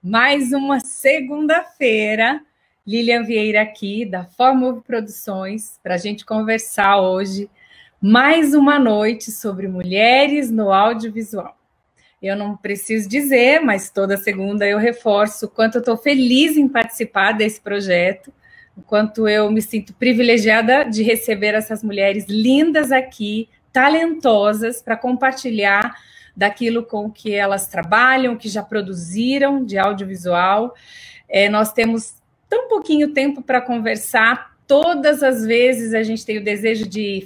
Mais uma segunda-feira, Lilian Vieira aqui, da Formove Produções, para a gente conversar hoje mais uma noite sobre mulheres no audiovisual. Eu não preciso dizer, mas toda segunda eu reforço o quanto eu estou feliz em participar desse projeto, o quanto eu me sinto privilegiada de receber essas mulheres lindas aqui, talentosas, para compartilhar daquilo com que elas trabalham, que já produziram de audiovisual. Nós temos tão pouquinho tempo para conversar. Todas as vezes a gente tem o desejo de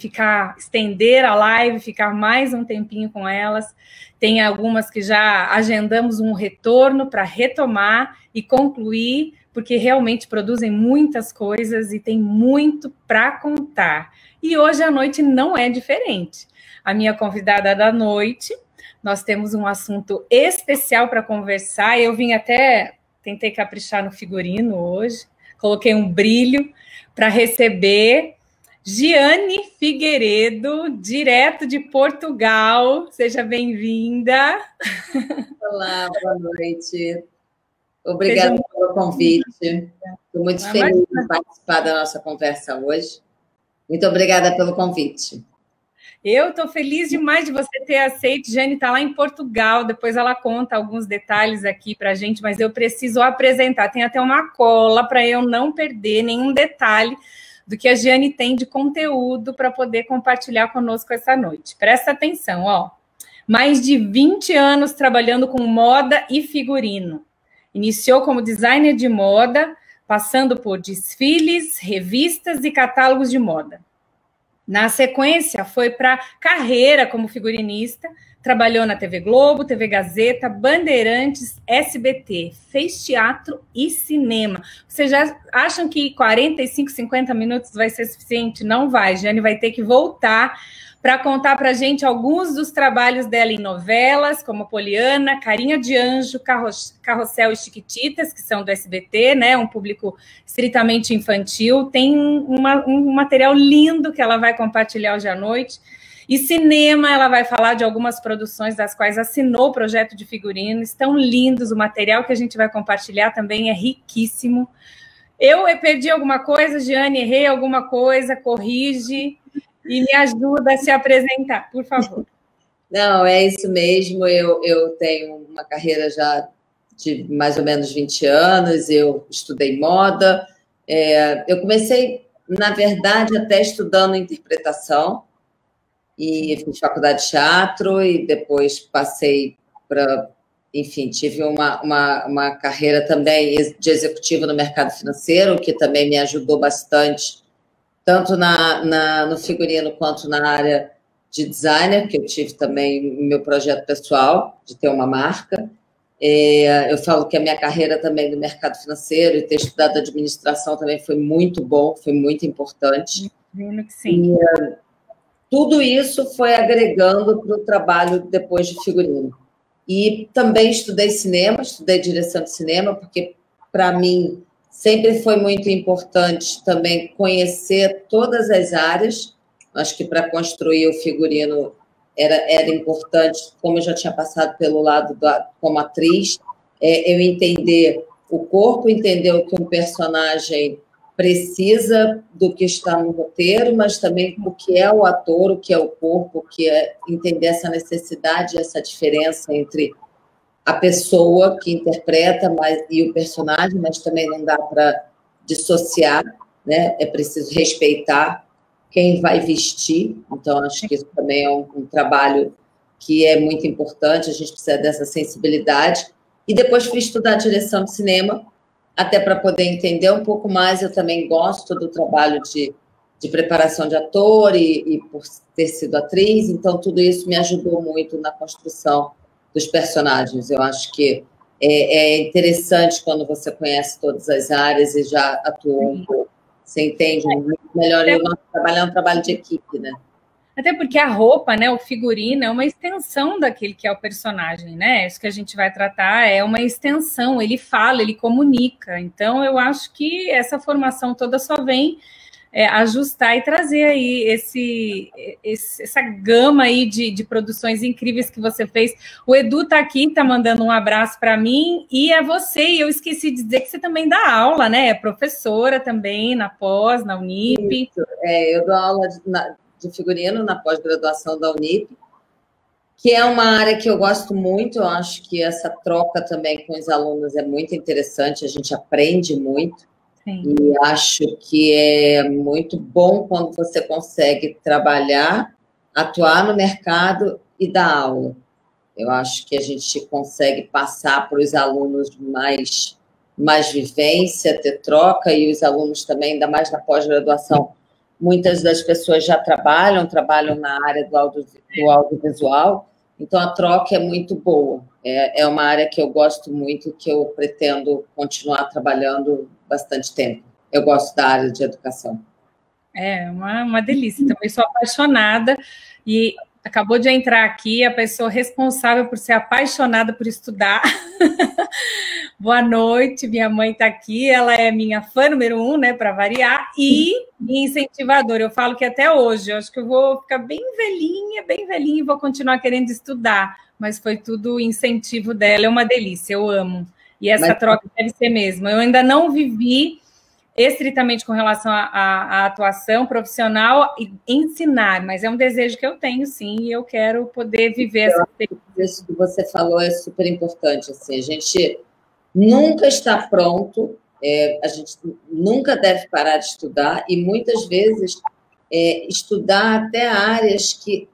estender a live, ficar mais um tempinho com elas. Tem algumas que já agendamos um retorno para retomar e concluir, porque realmente produzem muitas coisas e tem muito para contar. E hoje à noite não é diferente. A minha convidada da noite, nós temos um assunto especial para conversar. Eu tentei caprichar no figurino hoje, coloquei um brilho para receber Giane Figueiredo, direto de Portugal. Seja bem-vinda. Olá, boa noite. Obrigada pelo convite. Estou muito feliz de participar da nossa conversa hoje. Muito obrigada pelo convite. Eu estou feliz demais de você ter aceito. Giane está lá em Portugal, depois ela conta alguns detalhes aqui para a gente, mas eu preciso apresentar. Tem até uma cola para eu não perder nenhum detalhe do que a Giane tem de conteúdo para poder compartilhar conosco essa noite. Presta atenção, ó. Mais de 20 anos trabalhando com moda e figurino. Iniciou como designer de moda, passando por desfiles, revistas e catálogos de moda. Na sequência, foi para carreira como figurinista, trabalhou na TV Globo, TV Gazeta, Bandeirantes, SBT, fez teatro e cinema. Vocês já acham que 45, 50 minutos vai ser suficiente? Não vai. Giane vai ter que voltar para contar para a gente alguns dos trabalhos dela em novelas, como Poliana, Carinha de Anjo, Carrossel e Chiquititas, que são do SBT, né? Um público estritamente infantil. Tem um material lindo que ela vai compartilhar hoje à noite. E cinema, ela vai falar de algumas produções das quais assinou o projeto de figurino. Estão lindos, o material que a gente vai compartilhar também é riquíssimo. Eu perdi alguma coisa, Giane, errei alguma coisa, corrige e me ajuda a se apresentar, por favor. Não, é isso mesmo. Eu tenho uma carreira já de mais ou menos 20 anos, eu estudei moda. Eu comecei, na verdade, até estudando interpretação, e fiz faculdade de teatro, e depois passei para... Enfim, tive uma carreira também de executiva no mercado financeiro, que também me ajudou bastante, tanto no figurino quanto na área de designer, que eu tive também no meu projeto pessoal, de ter uma marca. Eu falo que a minha carreira também no mercado financeiro e ter estudado administração também foi muito bom, foi muito importante. Sim. Tudo isso foi agregando para o trabalho depois de figurino. E também estudei cinema, estudei direção de cinema, porque, para mim, sempre foi muito importante também conhecer todas as áreas. Acho que para construir o figurino era importante, como eu já tinha passado pelo lado como atriz, eu entender o corpo, entender o que um personagem precisa do que está no roteiro, mas também o que é o ator, o que é o corpo, o que é entender essa necessidade, essa diferença entre a pessoa que interpreta e o personagem, mas também não dá para dissociar, né? É preciso respeitar quem vai vestir. Então, acho que isso também é um trabalho que é muito importante, a gente precisa dessa sensibilidade. E depois fui estudar direção de cinema, até para poder entender um pouco mais. Eu também gosto do trabalho de preparação de ator e por ter sido atriz, então tudo isso me ajudou muito na construção dos personagens. Eu acho que é interessante quando você conhece todas as áreas e já atuou um pouco. Você entende muito melhor. E o nosso trabalho é um trabalho de equipe, né? Até porque a roupa, né, o figurino, é uma extensão daquele que é o personagem, né? Isso que a gente vai tratar é uma extensão, ele fala, ele comunica. Então, eu acho que essa formação toda só vem ajustar e trazer aí essa gama aí de produções incríveis que você fez. O Edu está aqui, está mandando um abraço para mim, e é você, e eu esqueci de dizer que você também dá aula, né? É professora também na pós, na Unip. Isso. Eu dou aula de figurino na pós-graduação da Unip, que é uma área que eu gosto muito. Eu acho que essa troca também com os alunos é muito interessante, a gente aprende muito. Sim. E acho que é muito bom quando você consegue trabalhar, atuar no mercado e dar aula. Eu acho que a gente consegue passar para os alunos mais vivência, ter troca, e os alunos também, ainda mais na pós-graduação, muitas das pessoas já trabalham na área do audiovisual, então a troca é muito boa. É uma área que eu gosto muito, que eu pretendo continuar trabalhando bastante tempo. Eu gosto da área de educação. É uma delícia. Também sou apaixonada, e acabou de entrar aqui a pessoa responsável por ser apaixonada por estudar. Boa noite, minha mãe está aqui, ela é minha fã número 1, né, para variar, e incentivadora. Eu falo que até hoje, eu acho que eu vou ficar bem velhinha, e vou continuar querendo estudar, mas foi tudo incentivo dela, é uma delícia, eu amo. E essa troca deve ser mesmo. Eu ainda não vivi estritamente com relação à atuação profissional e ensinar, mas é um desejo que eu tenho, sim, e eu quero poder viver essa experiência. Isso que você falou é super importante. Assim, a gente nunca está pronto, a gente nunca deve parar de estudar, e muitas vezes estudar até áreas que...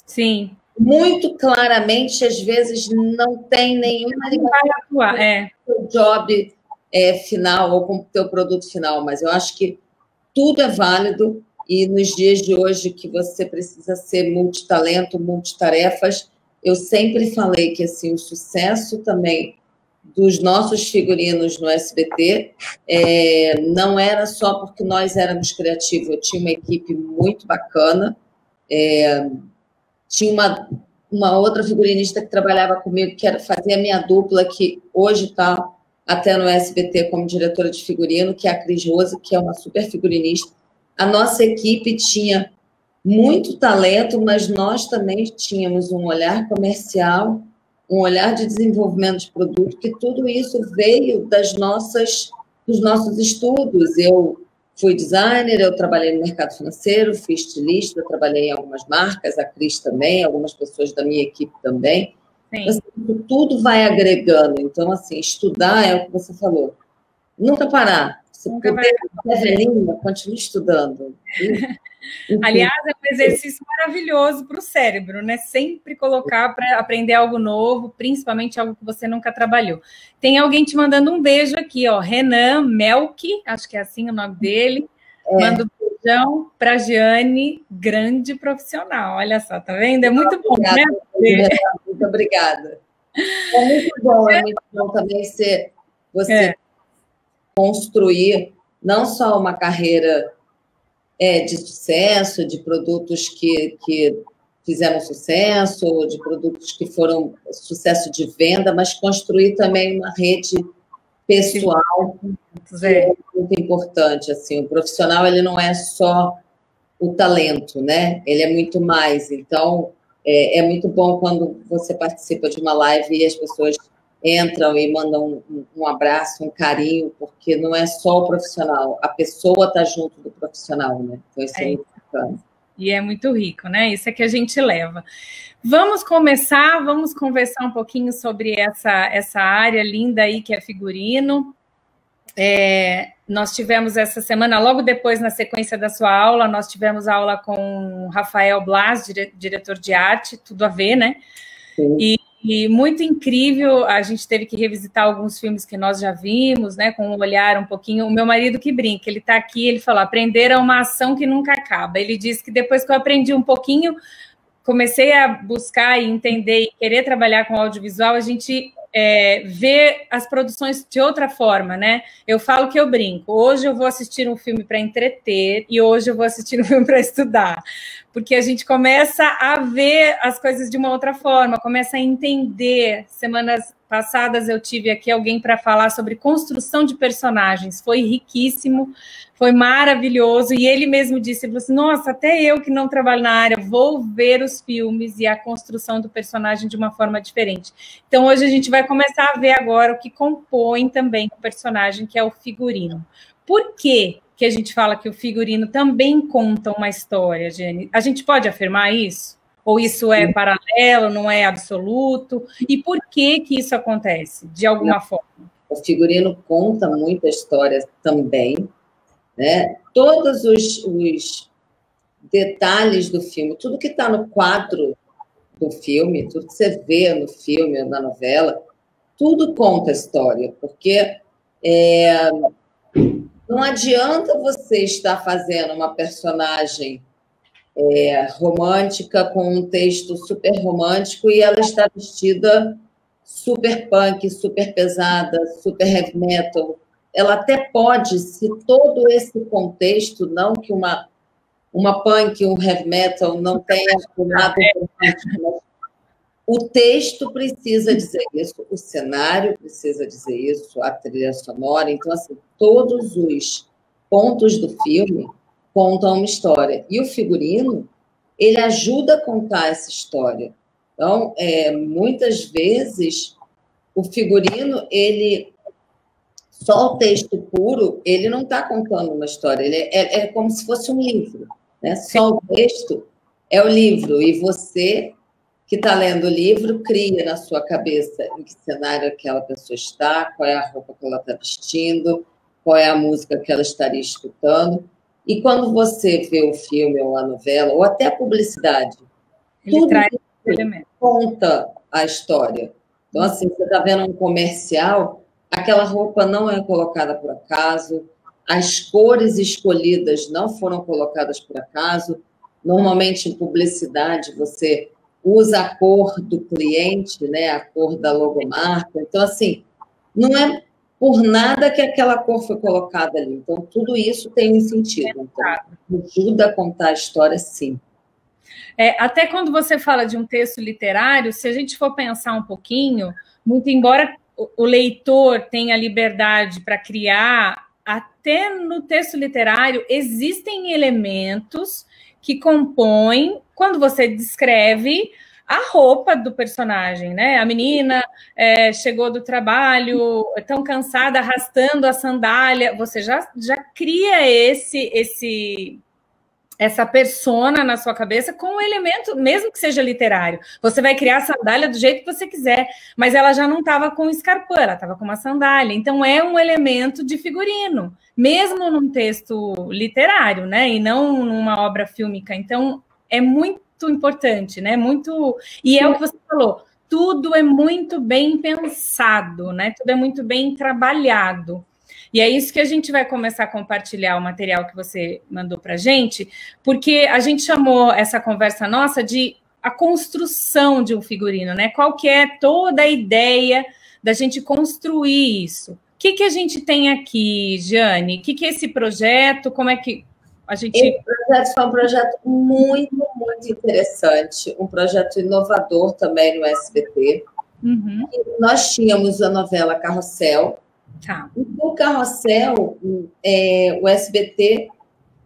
Sim. Muito claramente, às vezes, não tem nenhuma ligação com o job final ou com o teu produto final, mas eu acho que tudo é válido, e nos dias de hoje que você precisa ser multitalento, multitarefas, eu sempre falei que assim, o sucesso também dos nossos figurinos no SBT não era só porque nós éramos criativos. Eu tinha uma equipe muito bacana, tinha uma outra figurinista que trabalhava comigo, que fazia a minha dupla, que hoje está até no SBT como diretora de figurino, que é a Cris Rose, que é uma super figurinista. A nossa equipe tinha muito talento, mas nós também tínhamos um olhar comercial, um olhar de desenvolvimento de produto, que tudo isso veio dos nossos estudos. Eu fui designer, eu trabalhei no mercado financeiro, fui estilista, trabalhei em algumas marcas, a Cris também, algumas pessoas da minha equipe também. Assim, tudo vai agregando. Então, assim, estudar é o que você falou. Nunca parar. Se puder, velhinha, continue estudando. Aliás, é um exercício maravilhoso para o cérebro, né? Sempre colocar para aprender algo novo, principalmente algo que você nunca trabalhou. Tem alguém te mandando um beijo aqui, ó. Renan Melk, acho que é assim o nome dele. Manda um beijão para Giane, grande profissional. Olha só, tá vendo? É muito bom, né? Muito obrigada. É muito bom também você construir não só uma carreira de sucesso, de produtos que fizeram sucesso, de produtos que foram sucesso de venda, mas construir também uma rede pessoal, que é muito importante. Assim, o profissional, ele não é só o talento, né? Ele é muito mais. Então, é muito bom quando você participa de uma live e as pessoas entram e mandam um abraço, um carinho, porque não é só o profissional, a pessoa está junto do profissional, né? Então, isso é muito bacana. E é muito rico, né? Isso é que a gente leva. Vamos conversar um pouquinho sobre essa área linda aí que é figurino. Nós tivemos essa semana, logo depois, na sequência da sua aula, nós tivemos aula com o Rafael Blas, diretor de arte, tudo a ver, né? Sim. E muito incrível, a gente teve que revisitar alguns filmes que nós já vimos, né, com um olhar um pouquinho... O meu marido que brinca, ele está aqui, ele falou, aprender é uma ação que nunca acaba. Ele disse que depois que eu aprendi um pouquinho, comecei a buscar e entender e querer trabalhar com audiovisual, a gente vê as produções de outra forma, né? Eu falo que eu brinco. Hoje eu vou assistir um filme para entreter e hoje eu vou assistir um filme para estudar. porque a gente começa a ver as coisas de uma outra forma, começa a entender. Semanas passadas eu tive aqui alguém para falar sobre construção de personagens, foi riquíssimo, foi maravilhoso, e ele mesmo disse, ele falou assim, nossa, até eu que não trabalho na área, vou ver os filmes e a construção do personagem de uma forma diferente. Então, hoje a gente vai começar a ver agora o que compõe também o personagem, que é o figurino. Por quê que a gente fala que o figurino também conta uma história, Jenny? A gente pode afirmar isso? Ou isso é paralelo, não é absoluto? E por que que isso acontece, de alguma forma? O figurino conta muita história também, né? Todos os detalhes do filme, tudo que está no quadro do filme, tudo que você vê no filme, na novela, tudo conta a história, porque não adianta você estar fazendo uma personagem romântica com um texto super romântico e ela está vestida super punk, super pesada, super heavy metal. Ela até pode, se todo esse contexto, não que uma punk, um heavy metal não tenha um lado romântico, o texto precisa dizer isso, o cenário precisa dizer isso, a trilha sonora. Então, assim, todos os pontos do filme contam uma história. E o figurino, ele ajuda a contar essa história. Então, muitas vezes, o figurino, só o texto puro, ele não está contando uma história. Ele é como se fosse um livro, né? Só o texto é o livro. E você, que está lendo o livro, cria na sua cabeça em que cenário aquela pessoa está, qual é a roupa que ela está vestindo, qual é a música que ela estaria escutando. E quando você vê o filme ou a novela, ou até a publicidade, ele traz elemento, conta a história. Então, assim, você está vendo um comercial, aquela roupa não é colocada por acaso, as cores escolhidas não foram colocadas por acaso. Normalmente, em publicidade, você usa a cor do cliente, né, a cor da logomarca. Então, assim, não é por nada que aquela cor foi colocada ali. Então, tudo isso tem um sentido. Então, ajuda a contar a história, sim. Até quando você fala de um texto literário, se a gente for pensar um pouquinho, muito embora o leitor tenha liberdade para criar, até no texto literário existem elementos que compõem, quando você descreve a roupa do personagem, né? A menina chegou do trabalho tão cansada, arrastando a sandália. Você já cria essa persona na sua cabeça com um elemento, mesmo que seja literário. Você vai criar a sandália do jeito que você quiser, mas ela já não estava com escarpão, ela estava com uma sandália. Então, é um elemento de figurino, mesmo num texto literário, né? E não numa obra fílmica. Então, é muito importante, né? E é o que você falou, tudo é muito bem pensado, né? Tudo é muito bem trabalhado. E é isso que a gente vai começar a compartilhar o material que você mandou para a gente, porque a gente chamou essa conversa nossa de a construção de um figurino, né? Qual que é toda a ideia da gente construir isso? O que a gente tem aqui, Jane? O que é esse projeto? Como é que a gente... Esse projeto foi um projeto muito, muito interessante, um projeto inovador também no SBT. Uhum. Nós tínhamos a novela Carrossel. Tá. E no Carrossel, o SBT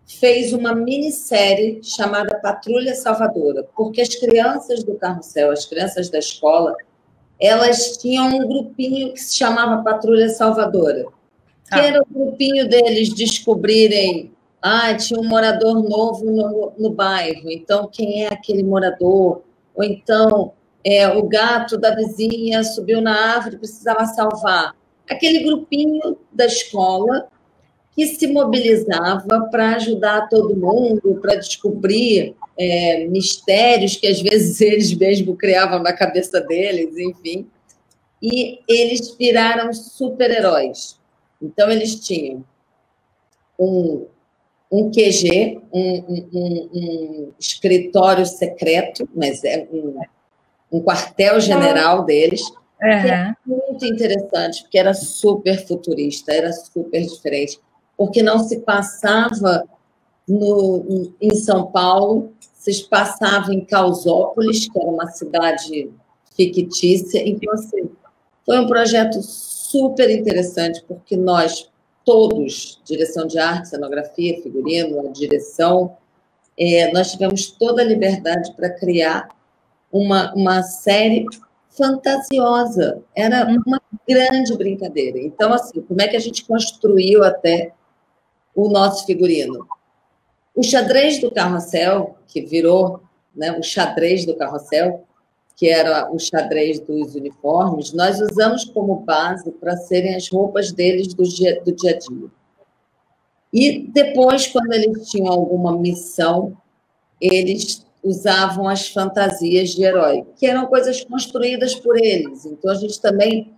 fez uma minissérie chamada Patrulha Salvadora, porque as crianças do Carrossel, as crianças da escola, elas tinham um grupinho que se chamava Patrulha Salvadora, que era o grupinho deles descobrirem, tinha um morador novo no bairro, então quem é aquele morador? Ou então, o gato da vizinha subiu na árvore e precisava salvar. Aquele grupinho da escola que se mobilizava para ajudar todo mundo, para descobrir mistérios que às vezes eles mesmos criavam na cabeça deles, enfim. E eles viraram super-heróis. Então, eles tinham um QG, um escritório secreto, mas é um quartel-general deles, que era muito interessante, porque era super futurista, era super diferente, porque não se passava em São Paulo, vocês passavam em Causópolis, que era uma cidade fictícia. Então, assim, foi um projeto super interessante, porque nós todos, direção de arte, cenografia, figurino, a direção, nós tivemos toda a liberdade para criar uma série fantasiosa. Era uma grande brincadeira. Então, assim, como é que a gente construiu até o nosso figurino? O xadrez do carrossel, que virou, né, o xadrez do carrossel, que era o xadrez dos uniformes, nós usamos como base para serem as roupas deles do dia a dia. E depois, quando eles tinham alguma missão, eles usavam as fantasias de herói, que eram coisas construídas por eles. Então, a gente também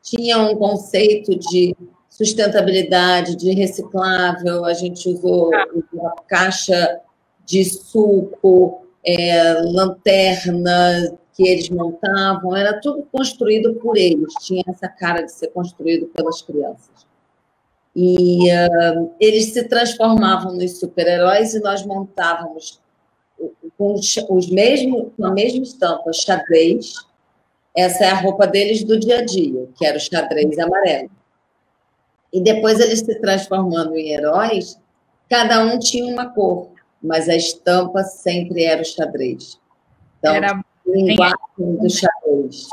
tinha um conceito de sustentabilidade, de reciclável, a gente usou uma caixa de suco, lanterna que eles montavam, era tudo construído por eles, tinha essa cara de ser construído pelas crianças. E eles se transformavam nos super-heróis e nós montávamos com a mesma estampa, xadrez. Essa é a roupa deles do dia a dia, que era o xadrez amarelo. E depois eles se transformando em heróis, cada um tinha uma cor, mas a estampa sempre era o xadrez. Então, era o linguagem do xadrez.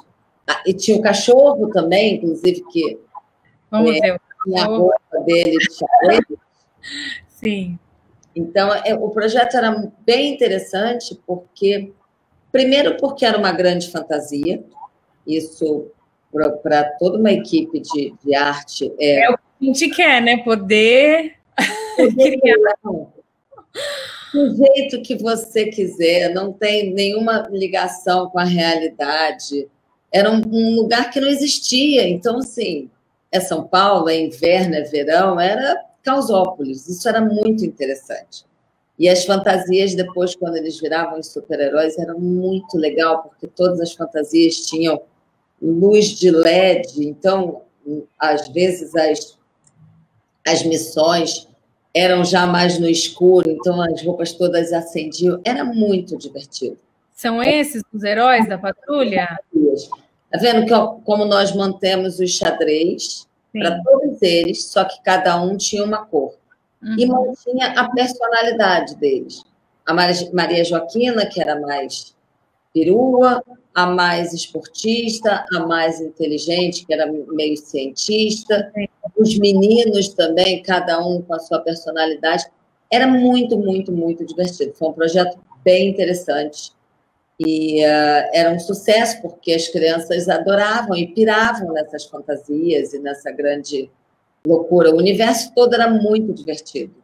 E tinha o cachorro também, inclusive, que vamos ver. tinha a roupa dele de xadrez. Sim. Então, o projeto era bem interessante, primeiro porque era uma grande fantasia, isso para toda uma equipe de arte. É o que a gente quer, né? Poder criar. Do jeito que você quiser, não tem nenhuma ligação com a realidade. Era um lugar que não existia. Então, assim, é São Paulo, é inverno, é verão, era Causópolis. Isso era muito interessante. E as fantasias, depois, quando eles viravam os super-heróis, era muito legal, porque todas as fantasias tinham luz de LED. Então, às vezes, as missões eram já mais no escuro, então as roupas todas acendiam. Era muito divertido. São esses os heróis da patrulha? Está vendo como nós mantemos os xadrez para todos eles, só que cada um tinha uma cor. E mantinha a personalidade deles. A Maria Joaquina, que era mais perua, a mais esportista, a mais inteligente, que era meio cientista, os meninos também, cada um com a sua personalidade. Era muito, muito, muito divertido. Foi um projeto bem interessante. E era um sucesso, porque as crianças adoravam e piravam nessas fantasias e nessa grande loucura. O universo todo era muito divertido.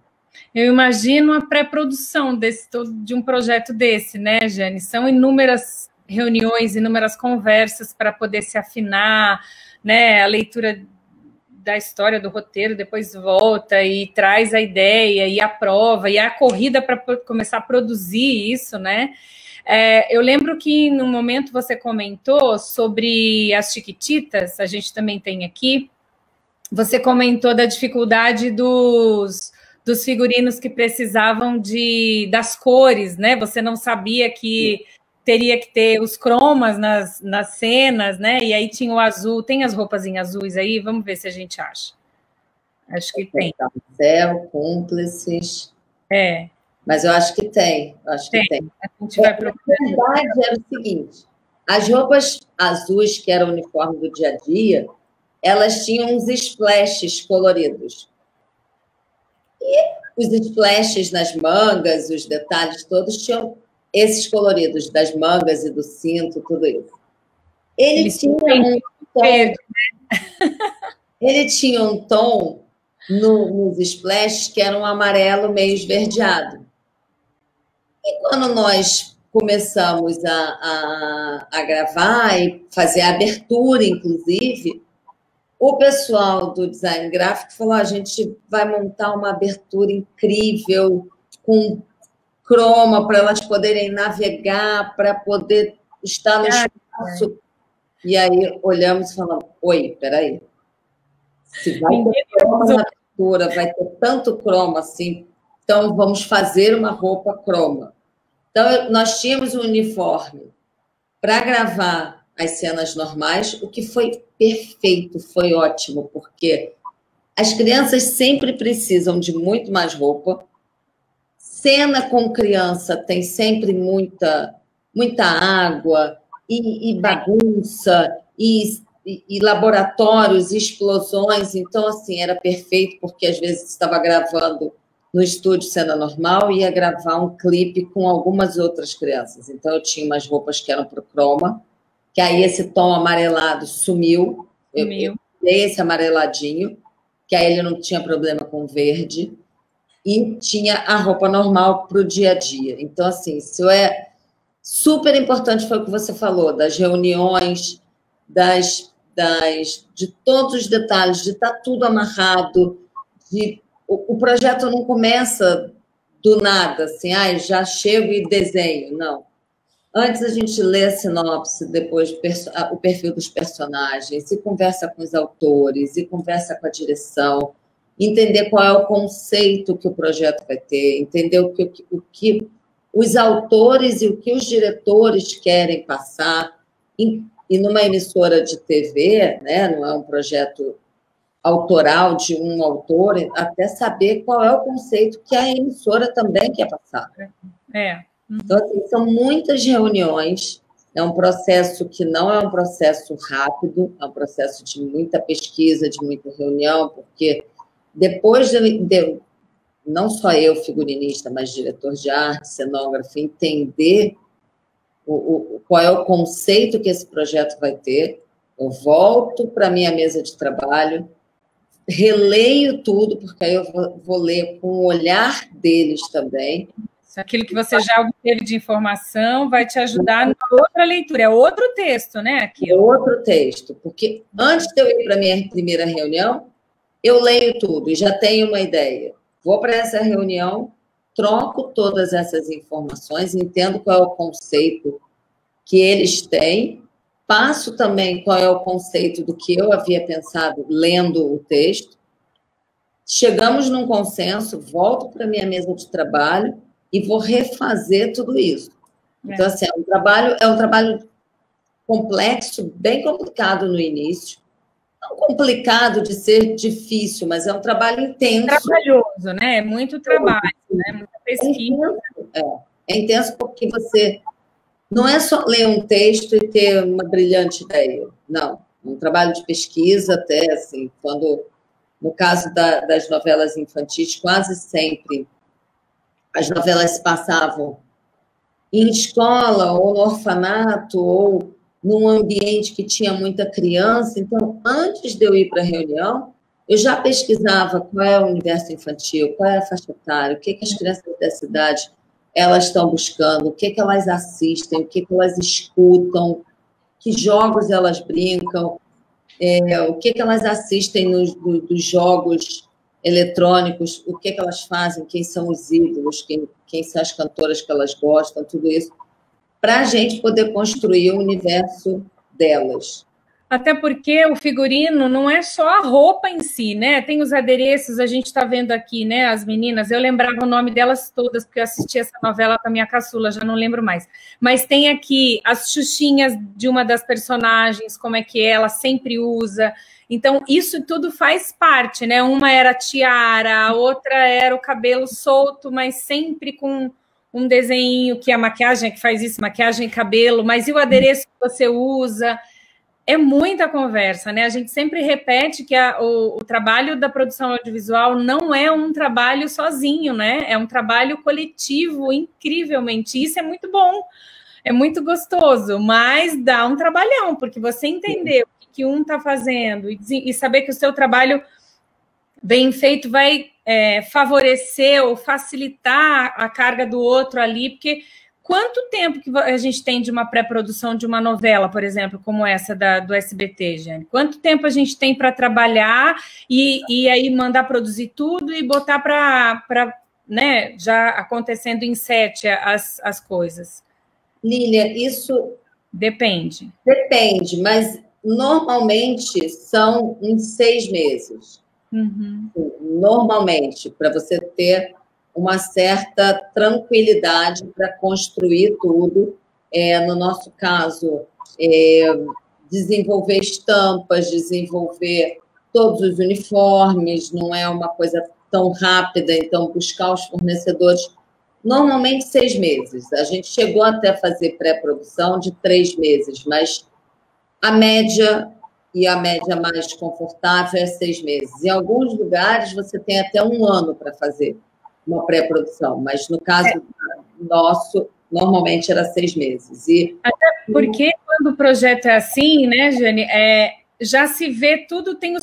Eu imagino a pré-produção de um projeto desse, né, Jane? São inúmeras reuniões, inúmeras conversas para poder se afinar, né? A leitura da história, do roteiro, depois volta e traz a ideia e aprova, e a corrida para começar a produzir isso, né? Eu lembro que no momento você comentou sobre as Chiquititas, a gente também tem aqui, você comentou da dificuldade dos figurinos que precisavam das cores, né? Você não sabia que teria que ter os cromas nas cenas, né? E aí tinha o azul. Tem as roupas em azuis aí? Vamos ver se a gente acha. Acho que tem. Céu, cúmplices. Mas eu acho que tem. A gente vai procurar. A verdade era o seguinte: as roupas azuis, que era o uniforme do dia a dia, elas tinham uns splashes coloridos. E os splashes nas mangas, os detalhes todos, tinham esses coloridos das mangas e do cinto, tudo isso. Ele tinha um tom nos splashes que era um amarelo meio esverdeado. E quando nós começamos a gravar e fazer a abertura, inclusive, o pessoal do design gráfico falou: a gente vai montar uma abertura incrível, com croma, para elas poderem navegar, para poder estar no espaço. E aí olhamos e falamos: oi, peraí. Se vai ter croma na abertura, vai ter tanto croma assim, Então, vamos fazer uma roupa croma. Então, nós tínhamos um uniforme para gravar as cenas normais, o que foi perfeito, foi ótimo, porque as crianças sempre precisam de muito mais roupa. Cena com criança tem sempre muita água e bagunça e laboratórios e explosões. Então, assim, era perfeito, porque às vezes estava gravando no estúdio cena normal e ia gravar um clipe com algumas outras crianças. Então, eu tinha umas roupas que eram para o croma, que aí esse tom amarelado sumiu. Eu dei esse amareladinho, que aí ele não tinha problema com verde. E tinha a roupa normal para o dia a dia. Então, assim, isso é super importante, foi o que você falou, das reuniões, de todos os detalhes, de estar tudo amarrado, o projeto não começa do nada, assim, já chego e desenho, não. Antes a gente lê a sinopse, depois o perfil dos personagens, e conversa com os autores, e conversa com a direção, entender qual é o conceito que o projeto vai ter, entender o que os autores e o que os diretores querem passar. E numa emissora de TV, né, não é um projeto autoral de um autor, até saber qual é o conceito que a emissora também quer passar. Então, assim, são muitas reuniões, é um processo que não é um processo rápido, é um processo de muita pesquisa, de muita reunião, porque depois de não só eu, figurinista, mas diretor de arte, cenógrafo, entender qual é o conceito que esse projeto vai ter, eu volto para a minha mesa de trabalho, releio tudo, porque aí eu vou ler com o olhar deles também. Aquilo que você já obteve de informação vai te ajudar na outra leitura, é outro texto, né? Aquilo. Outro texto, porque antes de eu ir para a minha primeira reunião, eu leio tudo e já tenho uma ideia. Vou para essa reunião, troco todas essas informações, entendo qual é o conceito que eles têm, passo também qual é o conceito do que eu havia pensado lendo o texto, chegamos num consenso, volto para a minha mesa de trabalho e vou refazer tudo isso. Então, assim, é um trabalho complexo, bem complicado no início, não complicado de ser difícil, mas é um trabalho intenso. Trabalhoso, né? É muito trabalho, né? Muita pesquisa. É intenso porque você não é só ler um texto e ter uma brilhante ideia, não. É um trabalho de pesquisa até, assim, no caso das novelas infantis, quase sempre as novelas se passavam em escola ou no orfanato ou num ambiente que tinha muita criança. Então, antes de eu ir para a reunião, eu já pesquisava qual é o universo infantil, qual é a faixa etária, o que as crianças da cidade elas estão buscando, o que elas assistem, o que elas escutam, que jogos elas brincam, o que elas assistem dos jogos eletrônicos, o que elas fazem, quem são os ídolos, quem são as cantoras que elas gostam, tudo isso, para a gente poder construir o universo delas. Até porque o figurino não é só a roupa em si, né? Tem os adereços, a gente está vendo aqui, né? As meninas, eu lembrava o nome delas todas, porque eu assisti essa novela com a minha caçula, já não lembro mais. Mas tem aqui as xuxinhas de uma das personagens, como é que ela sempre usa. Então, isso tudo faz parte, né? Uma era a tiara, a outra era o cabelo solto, mas sempre com um desenho, que a maquiagem é que faz isso, maquiagem e cabelo, mas e o adereço que você usa? É muita conversa, né? A gente sempre repete que o trabalho da produção audiovisual não é um trabalho sozinho, né? É um trabalho coletivo, incrivelmente. Isso é muito bom, é muito gostoso, mas dá um trabalhão, porque você entender o que um está fazendo e saber que o seu trabalho bem feito vai favorecer ou facilitar a carga do outro ali, porque quanto tempo que a gente tem de uma pré-produção de uma novela, por exemplo, como essa do SBT, Jane? Quanto tempo a gente tem para trabalhar e aí mandar produzir tudo e botar para né, já acontecendo em set as coisas? Lília, isso... Depende. Depende, mas normalmente são uns 6 meses. Uhum. Normalmente, para você ter uma certa tranquilidade para construir tudo. No nosso caso, desenvolver estampas, desenvolver todos os uniformes, não é uma coisa tão rápida, então buscar os fornecedores, normalmente 6 meses. A gente chegou até a fazer pré-produção de 3 meses, mas a média mais confortável é 6 meses. Em alguns lugares, você tem até 1 ano para fazer uma pré-produção, mas no caso nosso, normalmente era 6 meses. Até porque quando o projeto é assim, né, Jane, já se vê tudo, tem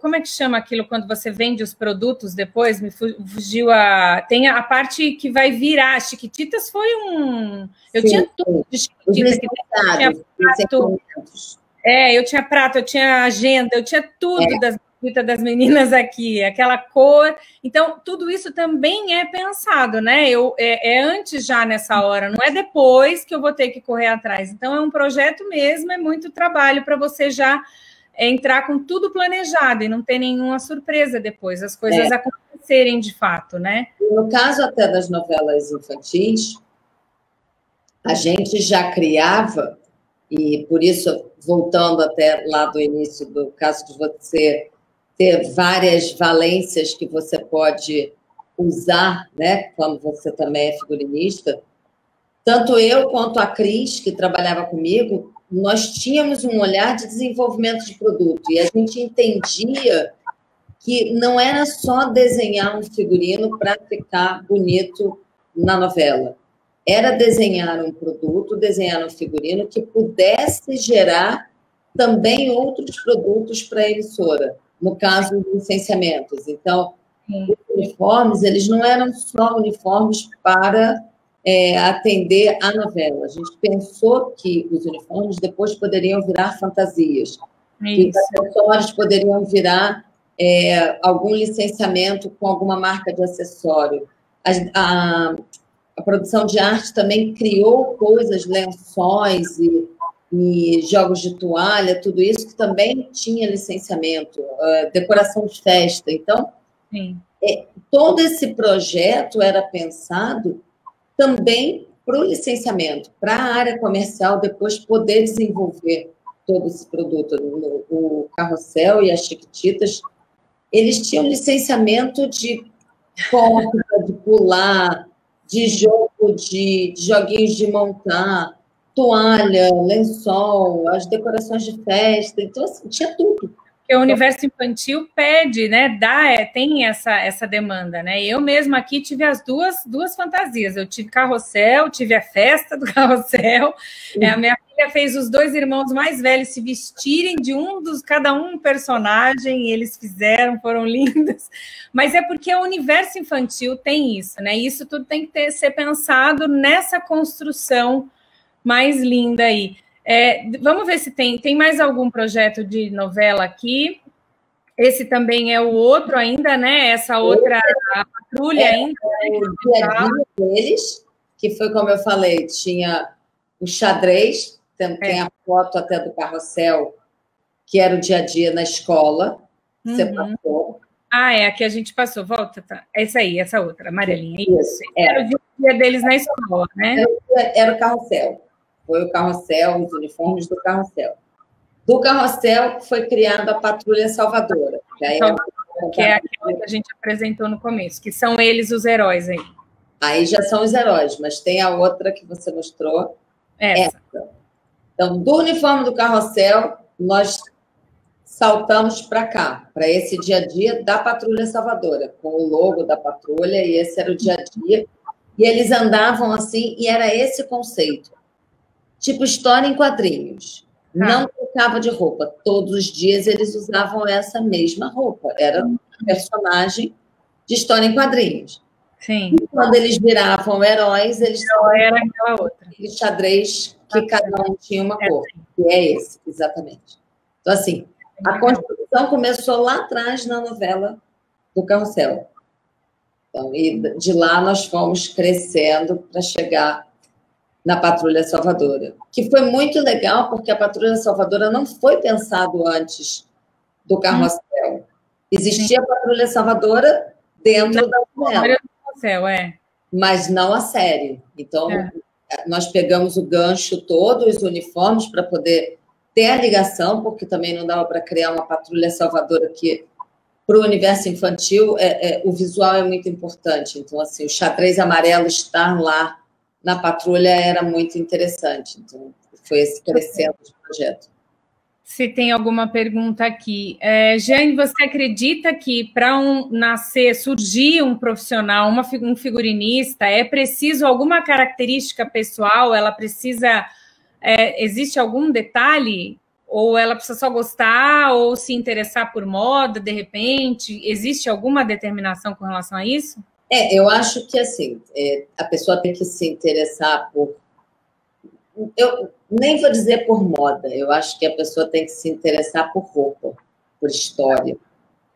como é que chama aquilo quando você vende os produtos depois? Me fugiu tem a parte que vai virar. Chiquititas foi eu tinha tudo de Chiquititas. Eu tinha prato, eu tinha agenda, eu tinha tudo das meninas aqui, aquela cor. Então, tudo isso também é pensado, né? Antes já nessa hora, não é depois que eu vou ter que correr atrás. Então, é um projeto mesmo, é muito trabalho para você já entrar com tudo planejado e não ter nenhuma surpresa depois, as coisas acontecerem de fato, né? No caso até das novelas infantis, a gente já criava, e por isso, voltando até lá do início do caso de você ter várias valências que você pode usar, né, quando você também é figurinista, tanto eu quanto a Cris, que trabalhava comigo, nós tínhamos um olhar de desenvolvimento de produto e a gente entendia que não era só desenhar um figurino para ficar bonito na novela. Era desenhar um produto, desenhar um figurino que pudesse gerar também outros produtos para a emissora, no caso dos licenciamentos. Então, os uniformes, eles não eram só uniformes para atender a novela. A gente pensou que os uniformes depois poderiam virar fantasias, que os acessórios poderiam virar algum licenciamento com alguma marca de acessório. A produção de arte também criou coisas, lençóis e jogos de toalha, tudo isso que também tinha licenciamento, decoração de festa. Então, todo esse projeto era pensado também para o licenciamento, para a área comercial depois poder desenvolver todo esse produto. O Carrossel e as Chiquititas, eles tinham licenciamento de corda, de pular, de jogo, de joguinhos de montar, toalha, lençol, as decorações de festa, então assim, tinha tudo. Porque o universo infantil pede, né? Tem essa demanda, né? Eu mesma aqui tive as duas fantasias. Eu tive Carrossel, tive a festa do Carrossel. A minha filha fez os 2 irmãos mais velhos se vestirem de cada um personagem, e eles foram lindos. Mas é porque o universo infantil tem isso, né? Isso tudo tem que ser pensado nessa construção mais linda aí. Vamos ver se tem mais algum projeto de novela aqui. Esse também é o outro ainda, né? Essa outra patrulha ainda. O dia a dia deles, que foi como eu falei, tinha o xadrez, tem a foto até do Carrossel, que era o dia a dia na escola. Você passou. Aqui a gente passou. Volta, tá? Essa aí, essa outra, amarelinha. Isso. Era o dia a dia deles na escola, né? Era o Carrossel. Foi o Carrossel, os uniformes do Carrossel. Do Carrossel foi criada a Patrulha Salvadora. Que é aquela que a gente apresentou no começo, que são eles os heróis aí. Aí já são os heróis, mas tem a outra que você mostrou. Essa. Então, do uniforme do Carrossel, nós saltamos para cá, para esse dia a dia da Patrulha Salvadora, com o logo da patrulha, e esse era o dia a dia. E eles andavam assim, e era esse conceito. Tipo história em quadrinhos. Não trocava de roupa. Todos os dias eles usavam essa mesma roupa. Era um personagem de história em quadrinhos. Sim. E quando eles viravam heróis, eles era aquela outra. Aquele xadrez que cada um tinha uma cor. Que é esse, exatamente. Então, assim, a construção começou lá atrás na novela do Carrossel. Então, e de lá nós fomos crescendo para chegar na Patrulha Salvadora, que foi muito legal, porque a Patrulha Salvadora não foi pensado antes do Carrossel. Existia a Patrulha Salvadora dentro da novela. do céu, Mas não a série. Então, nós pegamos o gancho todo, os uniformes, para poder ter a ligação, porque também não dava para criar uma patrulha salvadora que, para o universo infantil, o visual é muito importante. Então, assim, o xadrez amarelo estar lá na patrulha era muito interessante. Então, foi esse crescendo de projeto. Se tem alguma pergunta aqui. Jane, você acredita que para surgir um profissional, um figurinista, é preciso alguma característica pessoal? Ela precisa... existe algum detalhe? Ou ela precisa só gostar ou se interessar por moda, de repente? Existe alguma determinação com relação a isso? Eu acho que, assim, a pessoa tem que se interessar por... Eu nem vou dizer por moda, eu acho que a pessoa tem que se interessar por roupa, por história,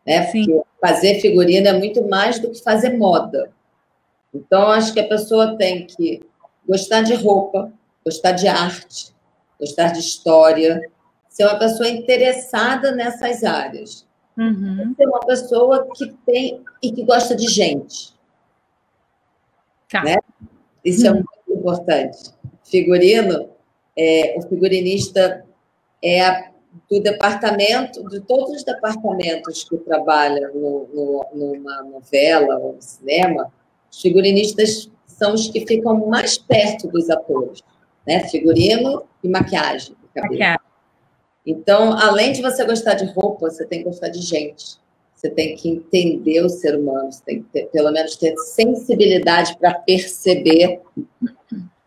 né? Porque fazer figurino é muito mais do que fazer moda. Então, eu acho que a pessoa tem que gostar de roupa, gostar de arte, gostar de história, ser uma pessoa interessada nessas áreas. Ser uma pessoa que tem e que gosta de gente. Né? Isso é muito importante. Figurino, o figurinista do departamento, de todos os departamentos que trabalham numa novela ou no cinema, os figurinistas são os que ficam mais perto dos atores, né? Figurino e maquiagem. Então, além de você gostar de roupa, você tem que gostar de gente. Você tem que entender o ser humano, você tem que pelo menos ter sensibilidade para perceber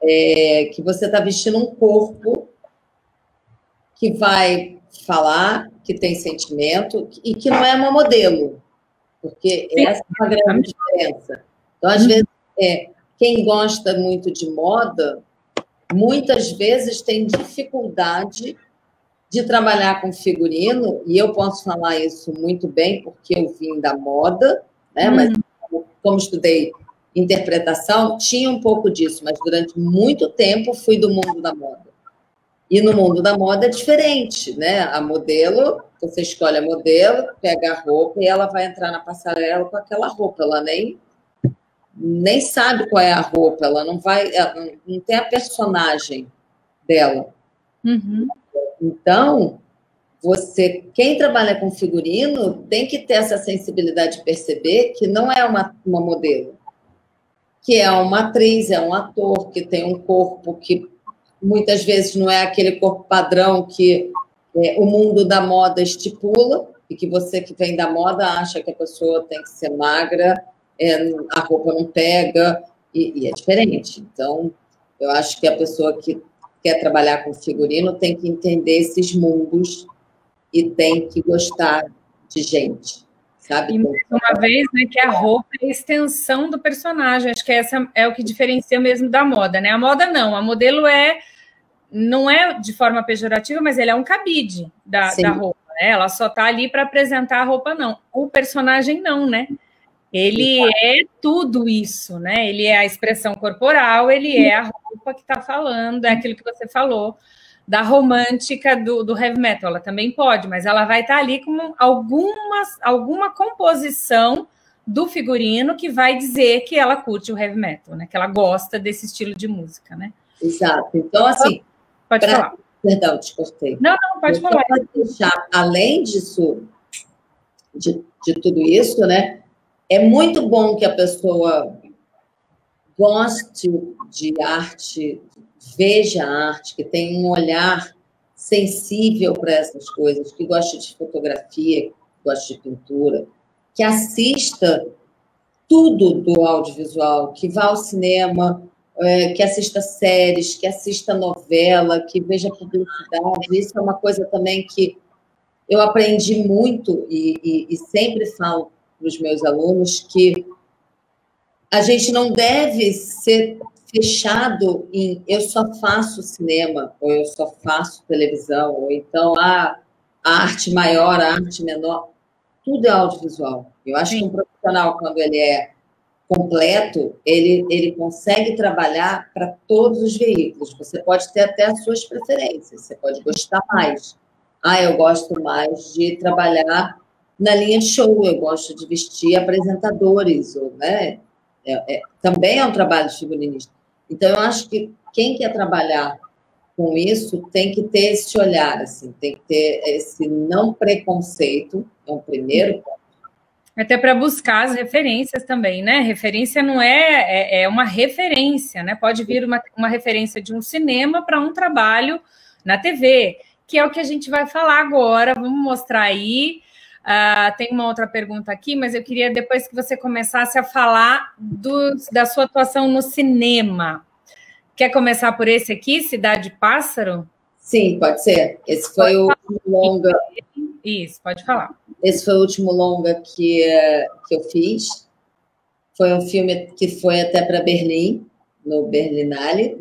que você está vestindo um corpo que vai falar, que tem sentimento e que não é uma modelo, porque essa é uma grande diferença. Então, às vezes, quem gosta muito de moda, muitas vezes tem dificuldade de trabalhar com figurino, e eu posso falar isso muito bem, porque eu vim da moda, né? Mas como estudei interpretação, tinha um pouco disso, mas durante muito tempo fui do mundo da moda. E no mundo da moda é diferente, né? A modelo, você escolhe a modelo, pega a roupa e ela vai entrar na passarela com aquela roupa, ela nem sabe qual é a roupa, ela não tem a personagem dela. Então, quem trabalha com figurino tem que ter essa sensibilidade de perceber que não é uma modelo, que é uma atriz, é um ator, que tem um corpo que muitas vezes não é aquele corpo padrão que o mundo da moda estipula, e que você que vem da moda acha que a pessoa tem que ser magra, a roupa não pega, e é diferente. Então, eu acho que a pessoa que quer trabalhar com figurino tem que entender esses mundos e tem que gostar de gente, sabe? E mais uma vez, né, que a roupa é a extensão do personagem. Acho que essa é o que diferencia mesmo da moda, né? A moda não, a modelo não é de forma pejorativa, mas ele é um cabide da roupa, né? Ela só está ali para apresentar a roupa, não. O personagem não, né? Ele é tudo isso, né? Ele é a expressão corporal, ele é a roupa que está falando, é aquilo que você falou, da romântica do heavy metal. Ela também pode, mas ela vai estar ali com alguma composição do figurino que vai dizer que ela curte o heavy metal, né? Que ela gosta desse estilo de música, né? Exato. Então, assim... Pode falar. Perdão, te cortei. Não, pode falar. Além disso, de tudo isso, né? É muito bom que a pessoa goste de arte, veja arte, que tenha um olhar sensível para essas coisas, que goste de fotografia, que goste de pintura, que assista tudo do audiovisual, que vá ao cinema, que assista séries, que assista novela, que veja publicidade. Isso é uma coisa também que eu aprendi muito e sempre falo para os meus alunos que a gente não deve ser fechado em eu só faço cinema, ou eu só faço televisão, ou então a arte maior, a arte menor, tudo é audiovisual. Eu acho que um profissional, quando ele é completo, ele consegue trabalhar para todos os veículos. Você pode ter até as suas preferências, você pode gostar mais. Eu gosto mais de trabalhar na linha de show, eu gosto de vestir apresentadores, né? também é um trabalho de figurinista. Então, eu acho que quem quer trabalhar com isso tem que ter esse olhar, assim, tem que ter esse não preconceito, é um primeiro ponto. Até para buscar as referências também, né? Referência não é uma referência, né? Pode vir uma referência de um cinema para um trabalho na TV, que é o que a gente vai falar agora. Vamos mostrar aí. Tem uma outra pergunta aqui, mas eu queria depois que você começasse a falar da sua atuação no cinema. Quer começar por esse aqui, Cidade Pássaro? Sim, pode ser. Esse foi o último longa. Isso, pode falar. Esse foi o último longa que eu fiz. Foi um filme que foi até para Berlim, no Berlinale,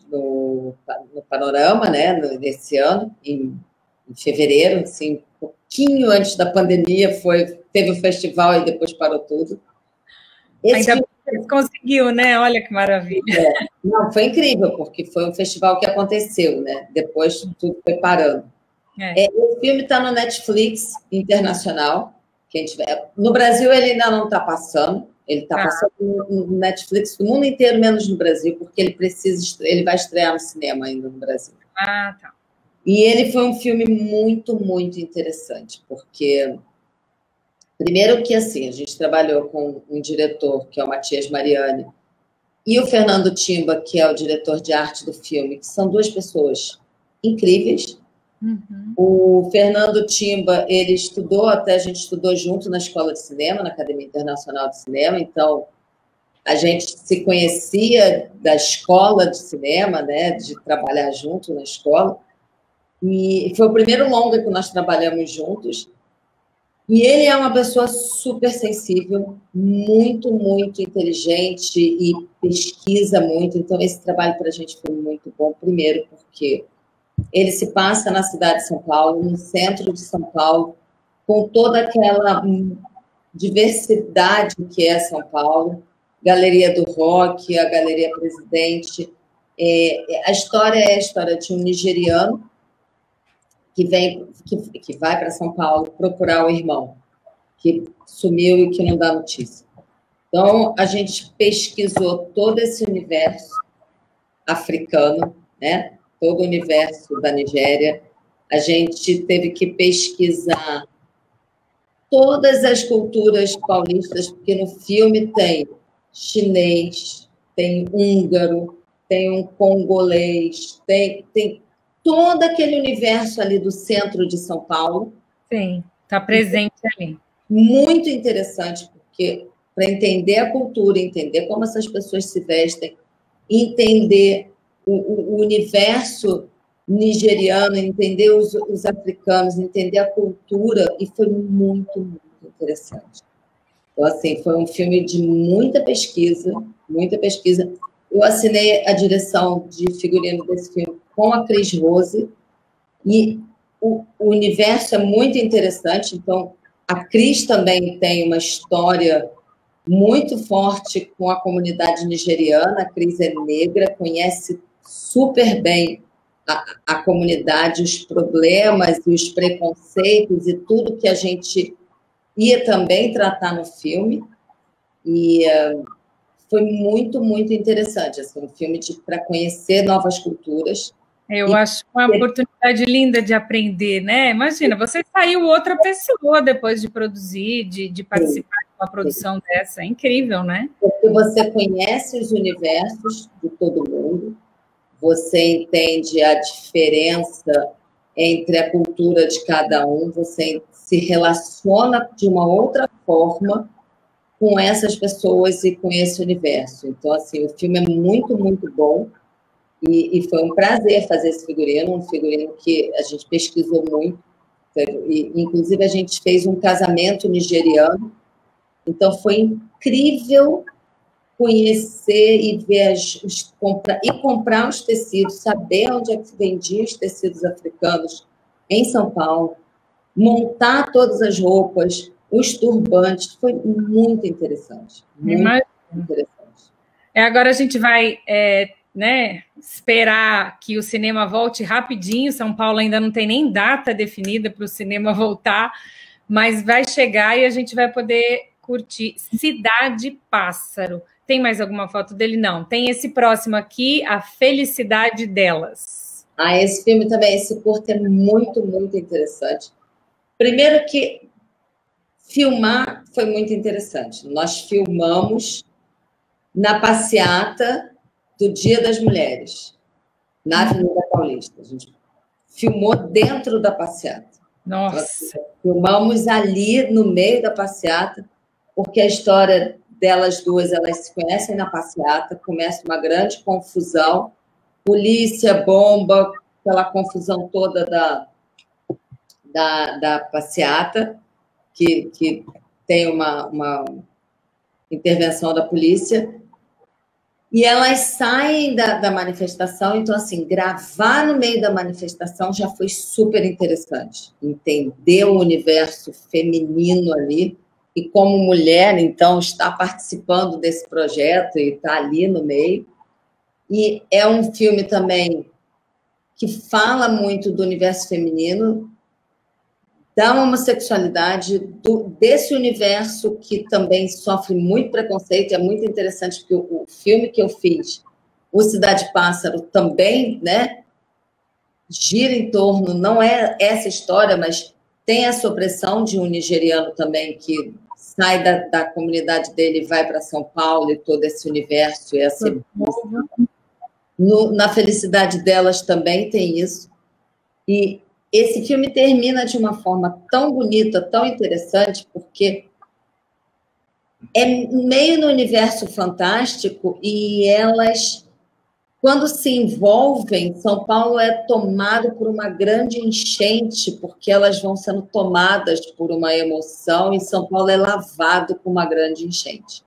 no Panorama, né, nesse ano, em fevereiro, assim, um pouquinho antes da pandemia, teve o festival e depois parou tudo. Ainda bem que você conseguiu, né? Olha que maravilha. Não, foi incrível, porque foi um festival que aconteceu, né? Depois tudo foi parando. O filme está no Netflix internacional. No Brasil ele ainda não está passando. Ele está passando no Netflix no mundo inteiro, menos no Brasil, porque ele vai estrear no cinema ainda no Brasil. Tá. E ele foi um filme muito, muito interessante, porque primeiro que assim, a gente trabalhou com um diretor, que é o Matias Mariani, e o Fernando Timba, que é o diretor de arte do filme, que são duas pessoas incríveis. Uhum. O Fernando Timba, a gente estudou junto na Escola de Cinema, na Academia Internacional de Cinema, então a gente se conhecia da escola de cinema, né, de trabalhar junto na escola, e foi o primeiro longa que nós trabalhamos juntos. E ele é uma pessoa super sensível, muito, muito inteligente e pesquisa muito. Então, esse trabalho para a gente foi muito bom. Primeiro, porque ele se passa na cidade de São Paulo, no centro de São Paulo, com toda aquela diversidade que é São Paulo. Galeria do Rock, a Galeria Presidente. A história é a história de um nigeriano que vai para São Paulo procurar o irmão, que sumiu e que não dá notícia. Então, a gente pesquisou todo esse universo africano, né? Todo o universo da Nigéria. A gente teve que pesquisar todas as culturas paulistas, porque no filme tem chinês, tem húngaro, tem um congolês, tem todo aquele universo ali do centro de São Paulo. Sim, está presente ali. Muito interessante, porque para entender a cultura, entender como essas pessoas se vestem, entender o universo nigeriano, entender os africanos, entender a cultura, e foi muito, muito interessante. Então, assim, foi um filme de muita pesquisa, muita pesquisa. Eu assinei a direção de figurino desse filme com a Cris Rose, e o universo é muito interessante. Então, a Cris também tem uma história muito forte com a comunidade nigeriana. A Cris é negra, conhece super bem a comunidade, os problemas e os preconceitos e tudo que a gente ia também tratar no filme. E foi muito, muito interessante. Assim, um filme para conhecer novas culturas. Eu acho uma oportunidade linda de aprender, né? Imagina, você saiu outra pessoa depois de produzir, de participar de uma produção dessa. É incrível, né? Porque você conhece os universos de todo mundo, você entende a diferença entre a cultura de cada um, você se relaciona de uma outra forma com essas pessoas e com esse universo. Então, assim, o filme é muito, muito bom. E foi um prazer fazer esse figurino, um figurino que a gente pesquisou muito. E, inclusive, a gente fez um casamento nigeriano. Então, foi incrível conhecer e ver comprar os tecidos, saber onde é que se vendiam os tecidos africanos em São Paulo, montar todas as roupas, os turbantes. Foi muito interessante. Muito interessante. Agora a gente vai... esperar que o cinema volte rapidinho. São Paulo ainda não tem nem data definida para o cinema voltar, mas vai chegar e a gente vai poder curti. Cidade Pássaro. Tem mais alguma foto dele? Não. Tem esse próximo aqui, A Felicidade Delas. Esse filme também, esse curto é muito, muito interessante. Primeiro que filmar foi muito interessante. Nós filmamos na passeata do Dia das Mulheres, na Avenida Paulista. A gente filmou dentro da passeata. Nossa! Filmamos ali no meio da passeata, porque a história delas duas, elas se conhecem na passeata, começa uma grande confusão, polícia, bomba, aquela confusão toda da passeata, que tem uma intervenção da polícia, e elas saem da manifestação. Então, assim, gravar no meio da manifestação já foi super interessante. Entender o universo feminino ali, e como mulher, então, está participando desse projeto e está ali no meio. E é um filme também que fala muito do universo feminino, da homossexualidade, desse universo que também sofre muito preconceito. É muito interessante porque o filme que eu fiz, O Cidade Pássaro, também, né, gira em torno, não é essa história, mas tem essa opressão de um nigeriano também que sai da comunidade dele e vai para São Paulo, e todo esse universo, na Felicidade Delas também tem isso. E esse filme termina de uma forma tão bonita, tão interessante, porque é meio no universo fantástico, e elas, quando se envolvem, São Paulo é tomado por uma grande enchente, porque elas vão sendo tomadas por uma emoção, e São Paulo é lavado por uma grande enchente.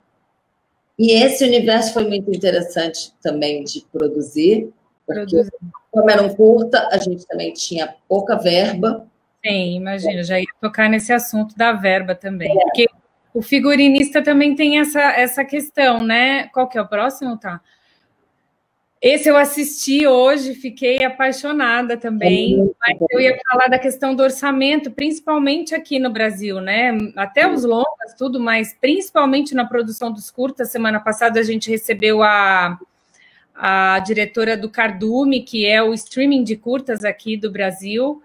E esse universo foi muito interessante também de produzir, porque como era um curta, a gente também tinha pouca verba. Sim, imagina, já ia tocar nesse assunto da verba também. Porque o figurinista também tem essa questão, né? Qual que é o próximo, tá? Esse eu assisti hoje, fiquei apaixonada também, mas eu ia falar da questão do orçamento, principalmente aqui no Brasil, né? Até os longas, tudo, mas principalmente na produção dos curtas. Semana passada a gente recebeu a diretora do Cardume, que é o streaming de curtas aqui do Brasil,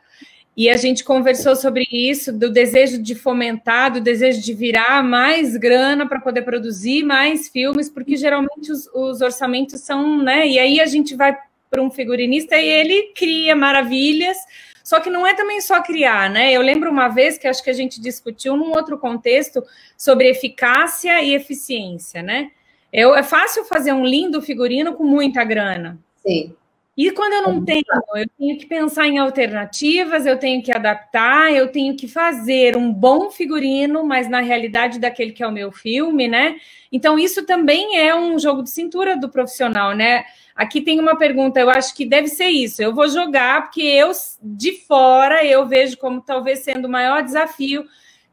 e a gente conversou sobre isso, do desejo de fomentar, do desejo de virar mais grana para poder produzir mais filmes, porque geralmente os orçamentos são, né? E aí a gente vai para um figurinista e ele cria maravilhas, só que não é também só criar, né? Eu lembro uma vez que acho que a gente discutiu num outro contexto sobre eficácia e eficiência, né? É fácil fazer um lindo figurino com muita grana. Sim. E quando eu não tenho, eu tenho que pensar em alternativas, eu tenho que adaptar, eu tenho que fazer um bom figurino, mas na realidade daquele que é o meu filme, né? Então, isso também é um jogo de cintura do profissional, né? Aqui tem uma pergunta, eu acho que deve ser isso. Eu vou jogar, porque eu, de fora, eu vejo como talvez sendo o maior desafio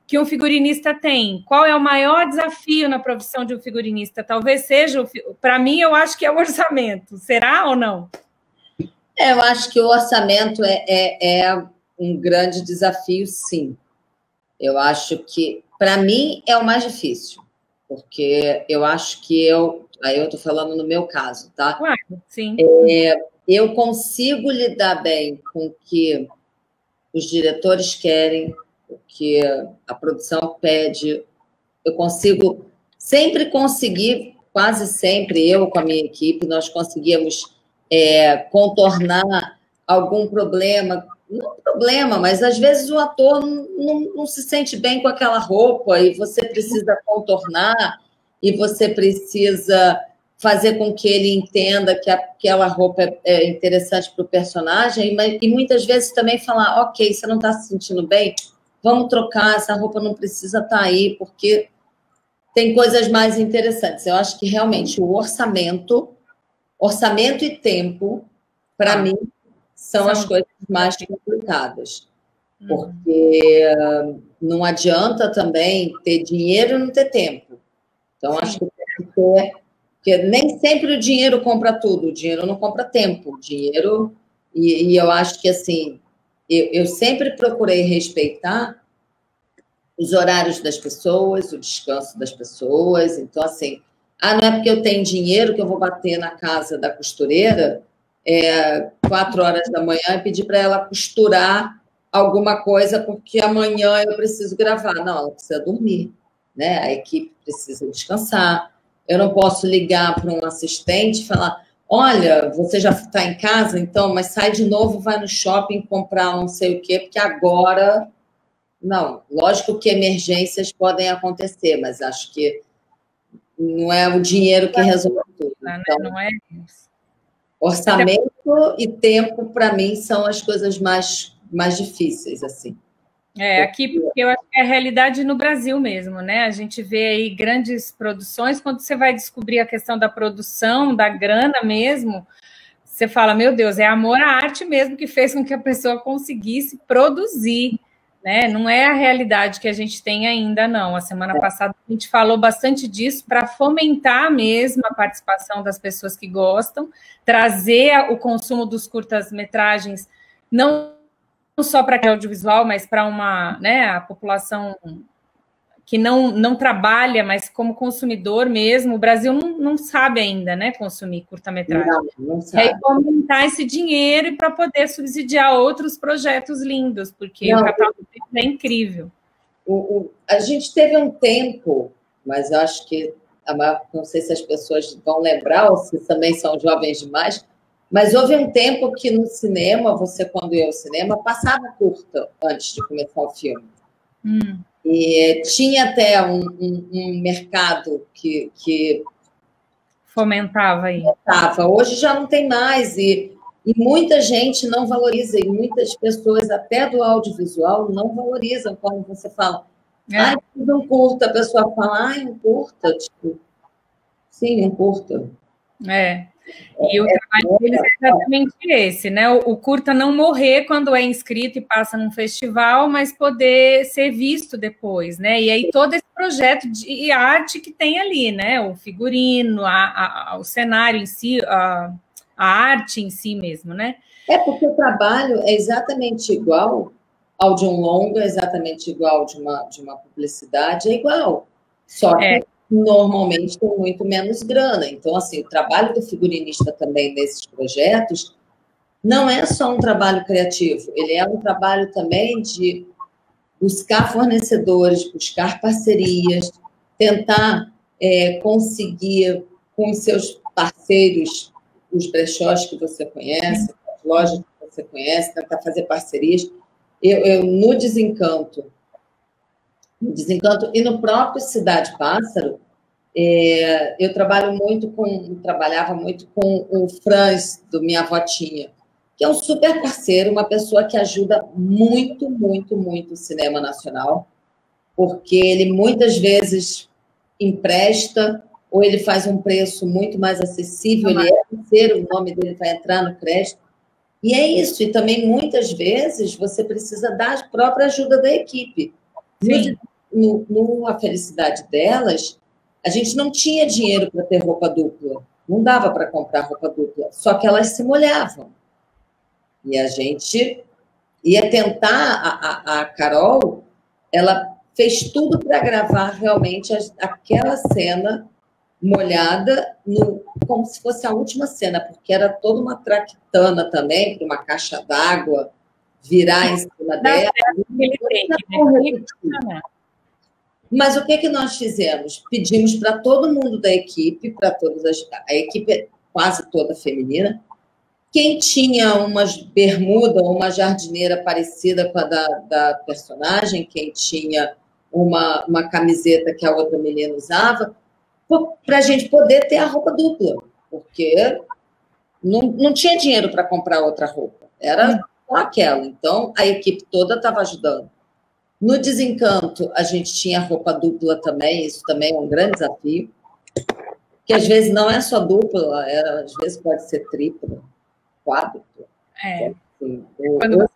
que um figurinista tem. Qual é o maior desafio na profissão de um figurinista? Talvez seja, para mim, eu acho que é o orçamento. Será ou não? Eu acho que o orçamento é um grande desafio, sim. Eu acho que, para mim, é o mais difícil, porque eu acho que aí eu estou falando no meu caso, tá? Claro, sim. Eu consigo lidar bem com o que os diretores querem, o que a produção pede. Eu consigo sempre conseguir, quase sempre, eu com a minha equipe, nós conseguíamos contornar algum problema. Não problema, mas às vezes o ator não se sente bem com aquela roupa e você precisa contornar e você precisa fazer com que ele entenda que aquela roupa é interessante para o personagem, e muitas vezes também falar, ok, você não está se sentindo bem, vamos trocar, essa roupa não precisa estar aí, porque tem coisas mais interessantes. Eu acho que realmente o orçamento e tempo, para mim, são as coisas mais complicadas. Porque não adianta também ter dinheiro e não ter tempo. Então, acho que tem que ter... Porque nem sempre o dinheiro compra tudo. O dinheiro não compra tempo. O dinheiro... E eu acho que, assim, eu sempre procurei respeitar os horários das pessoas, o descanso das pessoas. Então, assim, não é porque eu tenho dinheiro que eu vou bater na casa da costureira 4 horas da manhã e pedir para ela costurar alguma coisa porque amanhã eu preciso gravar. Não, ela precisa dormir, né? A equipe precisa descansar. Eu não posso ligar para um assistente e falar: olha, você já está em casa, então, mas sai de novo, vai no shopping comprar não sei o quê, porque agora... Não, lógico que emergências podem acontecer, mas acho que não é o dinheiro que resolve tudo. Então, não é isso. Orçamento e tempo, para mim, são as coisas mais difíceis, assim. Aqui, porque eu acho que é a realidade no Brasil mesmo, né? A gente vê aí grandes produções, quando você vai descobrir a questão da produção, da grana mesmo, você fala, meu Deus, é amor à arte mesmo que fez com que a pessoa conseguisse produzir, né? Não é a realidade que a gente tem ainda, não. A semana passada a gente falou bastante disso para fomentar mesmo a participação das pessoas que gostam, trazer o consumo dos curtas-metragens, não só para o audiovisual, mas para uma, né, a população que não trabalha, mas como consumidor mesmo. O Brasil não sabe ainda, né, consumir curta-metragem. Não sabe. E aí aumentar esse dinheiro para poder subsidiar outros projetos lindos, porque o catálogo é incrível. A gente teve um tempo, mas eu acho que, não sei se as pessoas vão lembrar, ou se também são jovens demais, mas houve um tempo que no cinema, você quando ia ao cinema, passava curta antes de começar o filme. E tinha até um mercado que fomentava aí. Hoje já não tem mais, e muita gente não valoriza, e muitas pessoas, até do audiovisual, não valorizam quando você fala, fiz um curta, a pessoa fala, um curta, tipo, sim, um curta. E o trabalho deles é exatamente esse, né? O curta não morrer quando é inscrito e passa num festival, mas poder ser visto depois, né? E aí todo esse projeto de arte que tem ali, né? O figurino, o cenário em si, a arte em si mesmo, né? Porque o trabalho é exatamente igual ao de um longa, exatamente igual de uma publicidade, é igual. Só que normalmente tem muito menos grana. Então, assim, o trabalho do figurinista também nesses projetos não é só um trabalho criativo, ele é um trabalho também de buscar fornecedores, buscar parcerias, tentar conseguir com os seus parceiros, os brechós que você conhece, as lojas que você conhece, tentar fazer parcerias. Eu no Desencanto e no próprio Cidade Pássaro, eu trabalhava muito com o Franz, do Minha Votinha, que é um super parceiro, uma pessoa que ajuda muito, muito, muito o cinema nacional, porque ele muitas vezes empresta, ou ele faz um preço muito mais acessível, ele é parceiro, o nome dele vai entrar no crédito. E é isso, e também muitas vezes você precisa da própria ajuda da equipe. A Felicidade Delas, a gente não tinha dinheiro para ter roupa dupla, não dava para comprar roupa dupla, só que elas se molhavam. E a gente ia tentar, a Carol, ela fez tudo para gravar realmente aquela cena molhada, como se fosse a última cena, porque era toda uma traquitana também, para uma caixa d'água virar em cima dela. Mas o que nós fizemos? Pedimos para todo mundo da equipe, a equipe é quase toda feminina, quem tinha uma bermuda ou uma jardineira parecida com a da personagem, quem tinha uma camiseta que a outra menina usava, para a gente poder ter a roupa dupla, porque não tinha dinheiro para comprar outra roupa, era só aquela. Então, a equipe toda estava ajudando. No Desencanto, a gente tinha roupa dupla também, isso também é um grande desafio, que às vezes não é só dupla, às vezes pode ser tripla, quádrupla. Quando você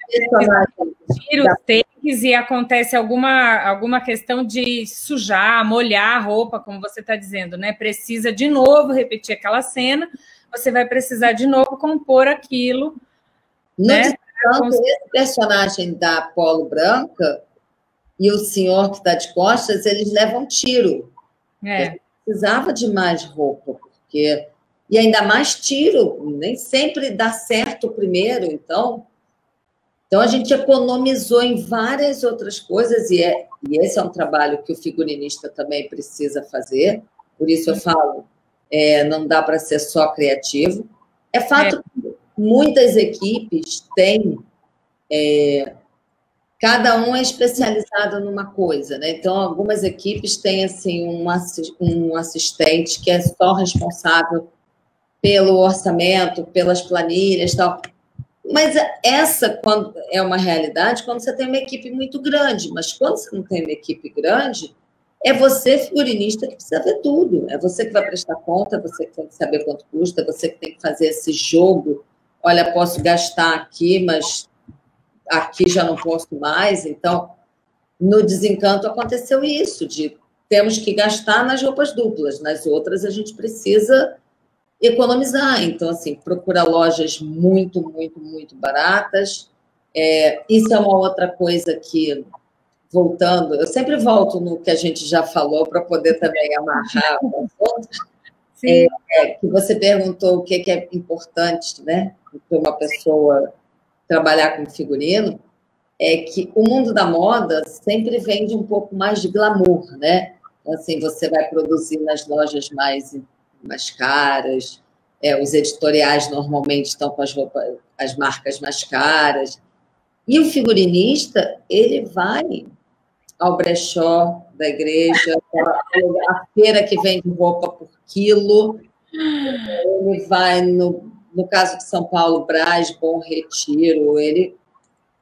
tira os takes e acontece alguma questão de sujar, molhar a roupa, como você está dizendo, né? Precisa de novo repetir aquela cena, você vai precisar de novo compor aquilo. No Desencanto, esse personagem da Polo Branca, e o senhor que está de costas, eles levam tiro. Precisava de mais roupa, porque... E ainda mais tiro, nem sempre dá certo o primeiro, então a gente economizou em várias outras coisas, e esse é um trabalho que o figurinista também precisa fazer, por isso eu falo, não dá para ser só criativo. É fato que muitas equipes têm, cada um é especializado numa coisa, né? Então, algumas equipes têm assim, um assistente que é só responsável pelo orçamento, pelas planilhas e tal. Mas essa quando é uma realidade quando você tem uma equipe muito grande. Mas quando você não tem uma equipe grande, é você, figurinista, que precisa ver tudo. É você que vai prestar conta, é você que tem que saber quanto custa, é você que tem que fazer esse jogo. Olha, posso gastar aqui, mas aqui já não posso mais. Então, no Desencanto aconteceu isso, de temos que gastar nas roupas duplas, nas outras a gente precisa economizar. Então, assim, procura lojas muito, muito, muito baratas. Isso é uma outra coisa que, voltando, eu sempre volto no que a gente já falou para poder também amarrar o assunto. Que você perguntou o que é importante, né, para uma pessoa trabalhar com figurino, é que o mundo da moda sempre vende um pouco mais de glamour, né? Então, assim, você vai produzir nas lojas mais caras, os editoriais normalmente estão com as marcas mais caras, e o figurinista, ele vai ao brechó da igreja, a feira que vende roupa por quilo, ele vai, no caso de São Paulo, Brás, Bom Retiro,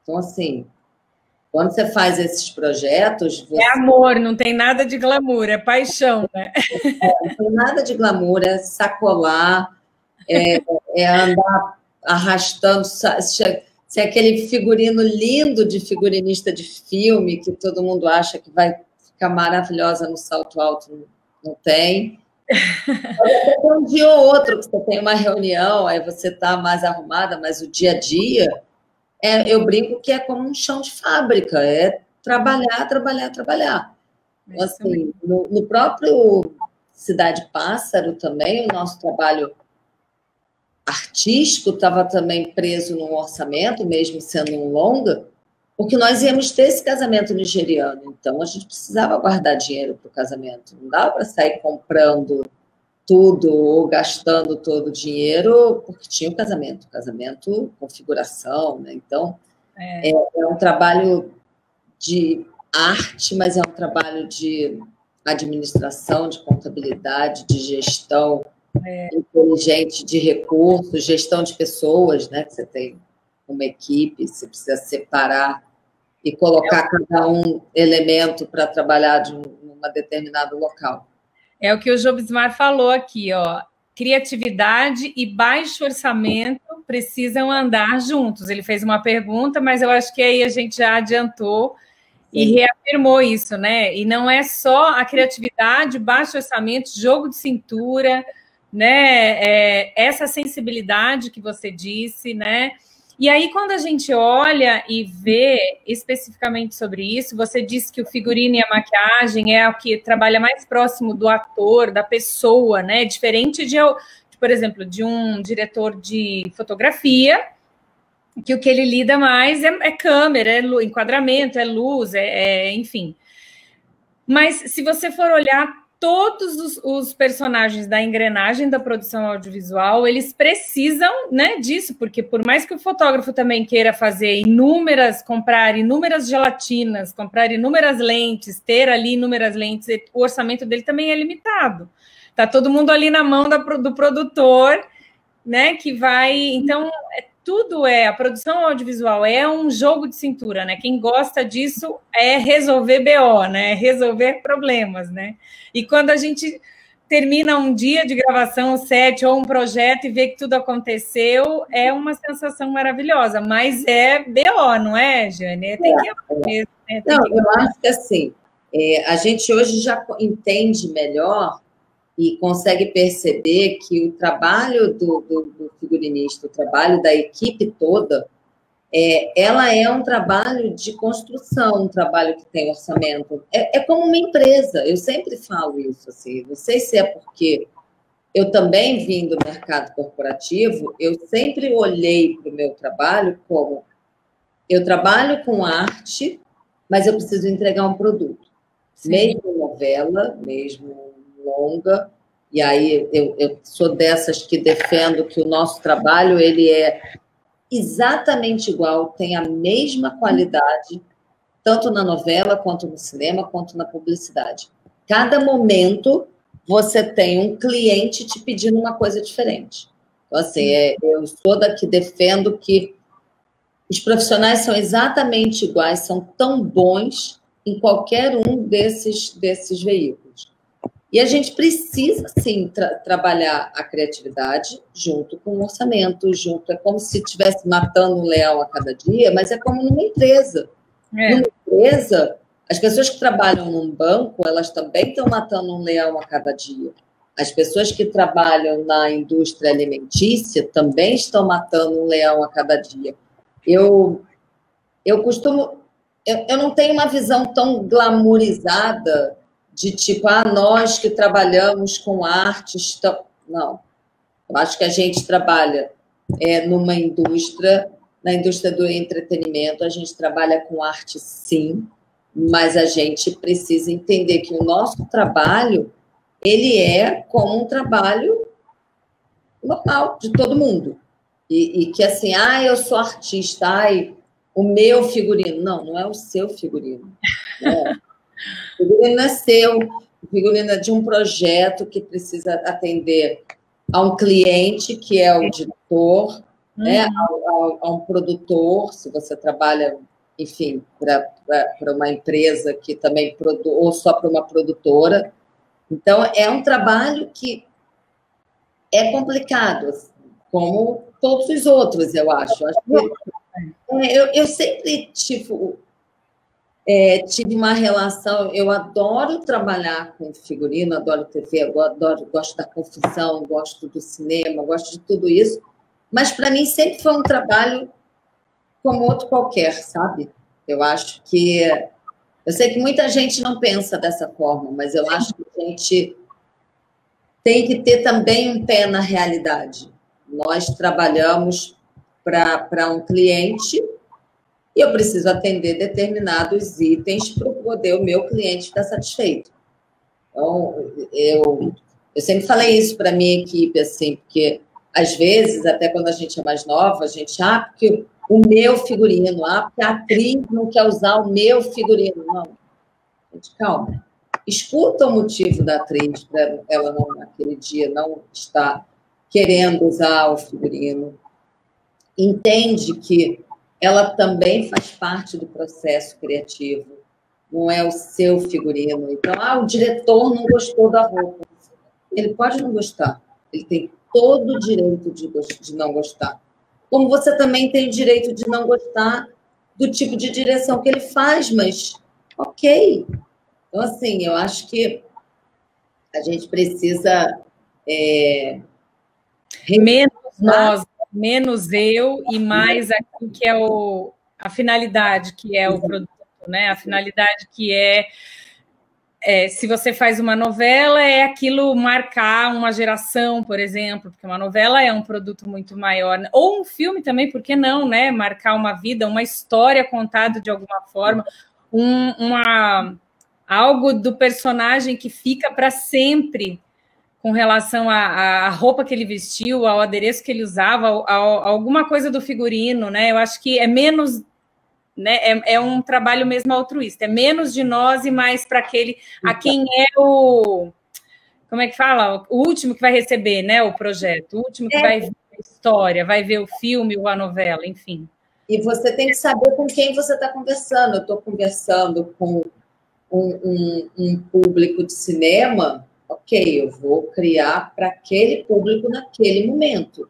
então, assim, quando você faz esses projetos... É amor, não tem nada de glamour, é paixão, né? Não tem nada de glamour, é sacolar, andar arrastando, se é aquele figurino lindo de figurinista de filme, que todo mundo acha que vai ficar maravilhosa no salto alto, não tem. Até um dia ou outro que você tem uma reunião, aí você está mais arrumada, mas o dia a dia, eu brinco que é como um chão de fábrica, é trabalhar, trabalhar, trabalhar. Então, assim, no próprio Cidade Pássaro também, o nosso trabalho artístico estava também preso num orçamento, mesmo sendo um longa, porque nós íamos ter esse casamento nigeriano, então a gente precisava guardar dinheiro para o casamento, não dava para sair comprando tudo ou gastando todo o dinheiro, porque tinha o casamento, configuração, né? Então é um trabalho de arte, mas é um trabalho de administração, de contabilidade, de gestão inteligente de recursos, gestão de pessoas, né? Que você tem uma equipe, você precisa separar e colocar cada um elemento para trabalhar numa determinado local. É o que o Jobsmar falou aqui, ó. Criatividade e baixo orçamento precisam andar juntos. Ele fez uma pergunta, mas eu acho que aí a gente já adiantou e reafirmou isso, né? E não é só a criatividade, baixo orçamento, jogo de cintura, né? Essa sensibilidade que você disse, né? E aí, quando a gente olha e vê especificamente sobre isso, você disse que o figurino e a maquiagem é o que trabalha mais próximo do ator, da pessoa, né? Diferente de, por exemplo, de um diretor de fotografia, que o que ele lida mais é câmera, é enquadramento, é luz, enfim. Mas se você for olhar todos os personagens da engrenagem da produção audiovisual, eles precisam, né, disso, porque por mais que o fotógrafo também queira fazer comprar inúmeras gelatinas, comprar inúmeras lentes, ter ali inúmeras lentes, o orçamento dele também é limitado. Tá todo mundo ali na mão do produtor, né, que vai... Então, a produção audiovisual é um jogo de cintura, né? Quem gosta disso é resolver BO, né? Resolver problemas, né? E quando a gente termina um dia de gravação, um set ou um projeto e vê que tudo aconteceu, é uma sensação maravilhosa, mas é BO, não é, Jane? Tem que mesmo, né? Eu acho que assim, a gente hoje já entende melhor e consegue perceber que o trabalho do figurinista, o trabalho da equipe toda, ela é um trabalho de construção, um trabalho que tem orçamento. É como uma empresa, eu sempre falo isso, assim, não sei se é porque eu também vim do mercado corporativo, eu sempre olhei para o meu trabalho como eu trabalho com arte, mas eu preciso entregar um produto. Sim. Mesmo novela, mesmo longa, e aí eu sou dessas que defendo que o nosso trabalho ele é exatamente igual, tem a mesma qualidade, tanto na novela, quanto no cinema, quanto na publicidade. Cada momento você tem um cliente te pedindo uma coisa diferente. Então, assim, eu sou da que defendo que os profissionais são exatamente iguais, são tão bons em qualquer um desses veículos. E a gente precisa, sim, trabalhar a criatividade junto com o orçamento, junto. É como se estivesse matando um leão a cada dia, mas é como numa empresa. Numa empresa, as pessoas que trabalham num banco, elas também estão matando um leão a cada dia. As pessoas que trabalham na indústria alimentícia também estão matando um leão a cada dia. Eu costumo... Eu não tenho uma visão tão glamourizada de tipo, nós que trabalhamos com artes... Não. Eu acho que a gente trabalha numa indústria, na indústria do entretenimento, a gente trabalha com arte, sim, mas a gente precisa entender que o nosso trabalho, ele é como um trabalho normal, de todo mundo. E que assim, eu sou artista, o meu figurino. Não é o seu figurino. O figurino é seu, o figurino é de um projeto que precisa atender a um cliente, que é o diretor, a um produtor, se você trabalha, enfim, para uma empresa que também produz, ou só para uma produtora. Então, é um trabalho que é complicado, como todos os outros, eu acho. Eu sempre tive uma relação, eu adoro trabalhar com figurino, adoro TV, gosto da confusão, gosto do cinema, gosto de tudo isso, mas para mim sempre foi um trabalho como outro qualquer, sabe? Eu acho que... Eu sei que muita gente não pensa dessa forma, mas eu acho que a gente tem que ter também um pé na realidade. Nós trabalhamos para um cliente e eu preciso atender determinados itens para poder o meu cliente ficar satisfeito. Então, eu sempre falei isso para a minha equipe, assim, porque às vezes, até quando a gente é mais nova, a gente, porque o meu figurino, porque a atriz não quer usar o meu figurino. Não, gente, calma. Escuta o motivo da atriz para ela não, naquele dia, não estar querendo usar o figurino. Entende que ela também faz parte do processo criativo, não é o seu figurino. Então, o diretor não gostou da roupa. Ele pode não gostar, ele tem todo o direito de não gostar. Como você também tem o direito de não gostar do tipo de direção que ele faz, mas ok. Então, assim, eu acho que a gente precisa... menos nós, menos eu e mais aquilo que é a finalidade, que é o produto, né? A finalidade que se você faz uma novela, é aquilo marcar uma geração, por exemplo, porque uma novela é um produto muito maior. Ou um filme também, por que não, né? Marcar uma vida, uma história contada de alguma forma, algo do personagem que fica para sempre com relação à roupa que ele vestiu, ao adereço que ele usava, a alguma coisa do figurino, né? Eu acho que é menos... Né? É um trabalho mesmo altruísta, é menos de nós e mais para a quem é o... Como é que fala? O último que vai receber, né, o projeto, o último que vai ver a história, vai ver o filme ou a novela, enfim. E você tem que saber com quem você está conversando. Eu estou conversando com um público de cinema, ok, eu vou criar para aquele público naquele momento.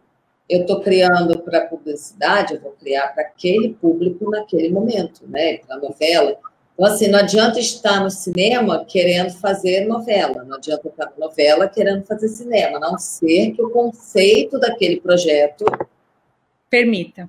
Eu estou criando para publicidade, eu vou criar para aquele público naquele momento, né? Para novela. Então, assim, não adianta estar no cinema querendo fazer novela, não adianta estar na novela querendo fazer cinema, a não ser que o conceito daquele projeto permita.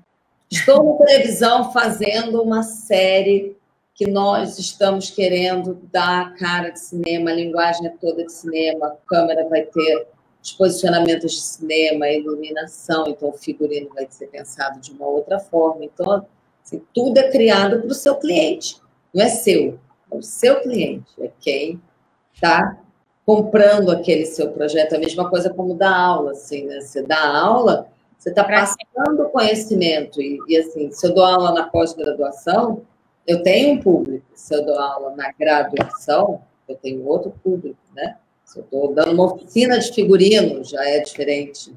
Estou na televisão fazendo uma série que nós estamos querendo dar a cara de cinema, a linguagem é toda de cinema, a câmera vai ter os posicionamentos de cinema, a iluminação, então o figurino vai ser pensado de uma outra forma. Então, assim, tudo é criado para o seu cliente, não é seu, é o seu cliente, é quem está comprando aquele seu projeto. A mesma coisa como dar aula, assim, né? Você dá aula, você está passando conhecimento. E, assim, se eu dou aula na pós-graduação, eu tenho um público. Se eu dou aula na graduação, eu tenho outro público, né? Se eu estou dando uma oficina de figurino, já é diferente.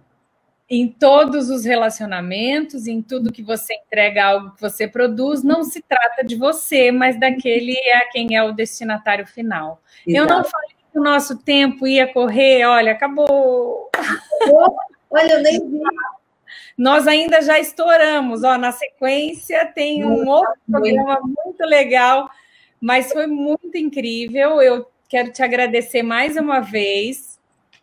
Em todos os relacionamentos, em tudo que você entrega, algo que você produz, não se trata de você, mas daquele a quem é o destinatário final. Exato. Eu não falei que o nosso tempo ia correr, olha, acabou. Olha, eu nem vi. Nós ainda já estouramos, ó, na sequência tem um outro programa muito legal, mas foi muito incrível. Eu quero te agradecer mais uma vez.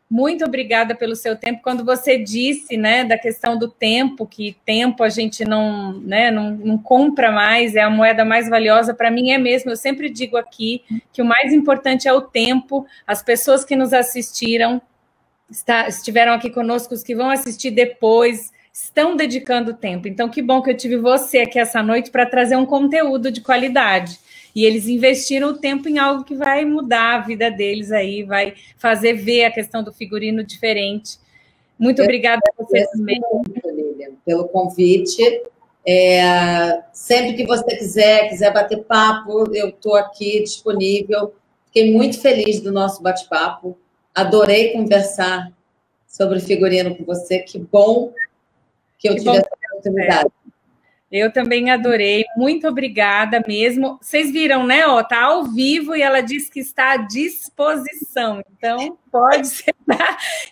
Muito obrigada pelo seu tempo. Quando você disse, né, da questão do tempo, que tempo a gente não, né, não compra mais, é a moeda mais valiosa, para mim é mesmo. Eu sempre digo aqui que o mais importante é o tempo. As pessoas que nos assistiram, estiveram aqui conosco, os que vão assistir depois, estão dedicando tempo. Então, que bom que eu tive você aqui essa noite para trazer um conteúdo de qualidade. E eles investiram o tempo em algo que vai mudar a vida deles aí, vai fazer ver a questão do figurino diferente. Muito obrigada a você também. Lilian, pelo convite. Sempre que você quiser bater papo, eu estou aqui disponível. Fiquei muito feliz do nosso bate-papo. Adorei conversar sobre figurino com você. Que bom que eu tive essa oportunidade. Eu também adorei, muito obrigada mesmo. Vocês viram, né? Ó, tá ao vivo e ela disse que está à disposição. Então, pode ser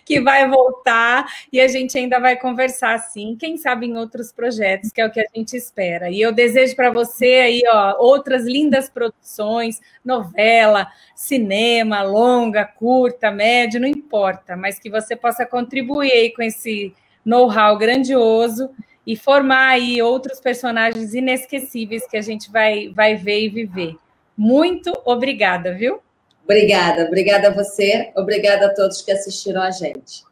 que vai voltar e a gente ainda vai conversar, sim. Quem sabe em outros projetos, que é o que a gente espera. E eu desejo para você aí, ó, outras lindas produções, novela, cinema, longa, curta, média, não importa, mas que você possa contribuir aí com esse know-how grandioso e formar aí outros personagens inesquecíveis que a gente vai ver e viver. Muito obrigada, viu? Obrigada a você, obrigada a todos que assistiram a gente.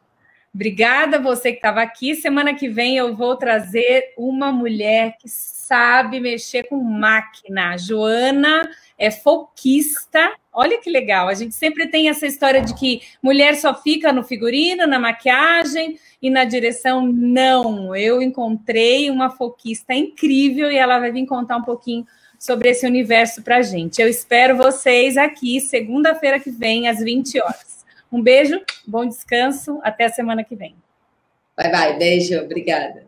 Obrigada a você que estava aqui. Semana que vem eu vou trazer uma mulher que sabe mexer com máquina. A Joana é folquista. Olha que legal. A gente sempre tem essa história de que mulher só fica no figurino, na maquiagem e na direção. Não, eu encontrei uma folquista incrível e ela vai vir contar um pouquinho sobre esse universo para a gente. Eu espero vocês aqui segunda-feira que vem, às 20 horas. Um beijo, bom descanso, até a semana que vem. Bye, beijo, obrigada.